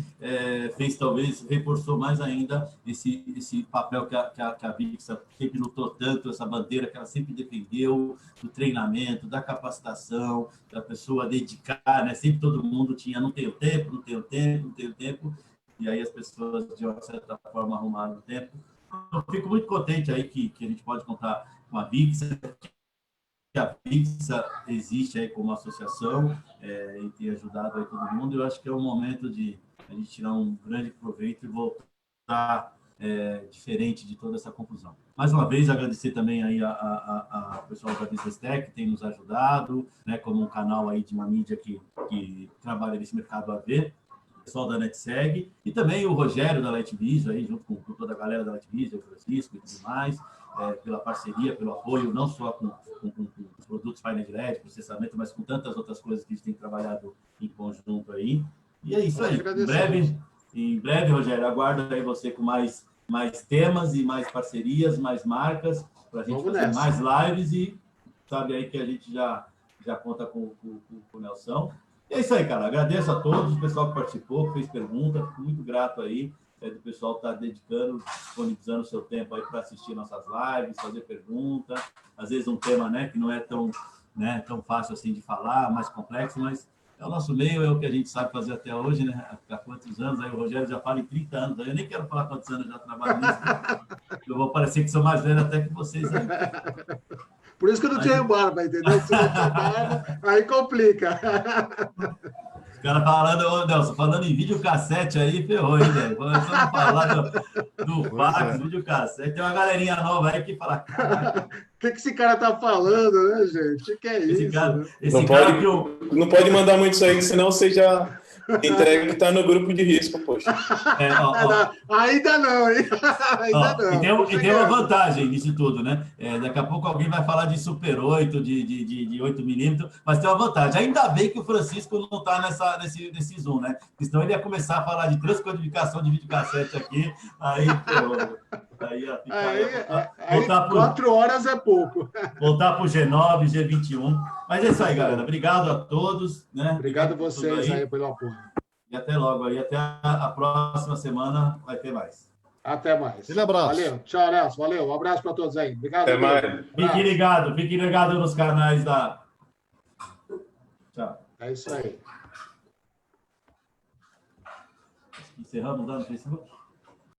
reforçou mais ainda esse papel que a Vixa sempre lutou tanto, essa bandeira que ela sempre defendeu, do treinamento, da capacitação, da pessoa dedicar, né? Sempre todo mundo tinha, não tenho tempo, e aí as pessoas, de uma certa forma, arrumaram o tempo. Eu fico muito contente aí que a gente pode contar com a Vixa, que a Vixa existe aí como associação e tem ajudado aí todo mundo. Eu acho que é um momento de a gente tirar um grande proveito e voltar diferente de toda essa confusão. Mais uma vez, agradecer também aí a pessoal da Business Tech, que tem nos ajudado, né, como um canal aí de uma mídia que trabalha nesse mercado AV, o pessoal da NetSeg, e também o Rogério da Light Vision, aí, junto com toda a galera da Light Vision, o Francisco e tudo mais, pela parceria, pelo apoio, não só com os produtos painel de LED, processamento, mas com tantas outras coisas que a gente tem trabalhado em conjunto aí. E é isso aí. Em breve, Rogério, aguardo aí você com mais temas e mais parcerias, mais marcas, para a gente fazer mais lives e sabe aí que a gente já conta com o Nelson. E é isso aí, cara. Agradeço a todos, o pessoal que participou, que fez pergunta, fico muito grato aí. Do pessoal estar dedicando, disponibilizando o seu tempo aí para assistir nossas lives, fazer pergunta, às vezes um tema, né, que não é tão fácil assim de falar, mais complexo, mas é o nosso meio, é o que a gente sabe fazer até hoje, né? Há quantos anos? Aí o Rogério já fala em 30 anos, aí eu nem quero falar quantos anos eu já trabalho nisso, eu vou parecer que sou mais velho até que vocês aí. Por isso que eu não tinha barba, entendeu? Se não tem barba, aí complica. Os caras falando, Nelson, falando em videocassete aí, ferrou, hein, velho? Começando a falar do fax, videocassete. Tem uma galerinha nova aí que fala... O que esse cara tá falando, né, gente? O que é isso? Não pode mandar muito isso aí, senão você já entrega que tá no grupo de risco, poxa. Ainda não, hein? Ainda não. E tem uma vantagem nisso tudo, né? Daqui a pouco alguém vai falar de Super 8, de 8 milímetros, mas tem uma vantagem. Ainda bem que o Francisco não está nesse Zoom, né? Porque senão ele ia começar a falar de transcodificação de videocassete aqui, aí 4 horas é pouco. Voltar para o G9, G21. Mas é isso aí, galera. Obrigado a todos. Né? Obrigado a vocês aí pelo apoio. E até logo aí. Até a próxima semana vai ter mais. Até mais. Aquele abraço. Valeu. Tchau, Nelson. Valeu. Um abraço para todos aí. Obrigado. Até mais. Fique ligado nos canais da... Tchau. É isso aí. Encerramos lá no Facebook?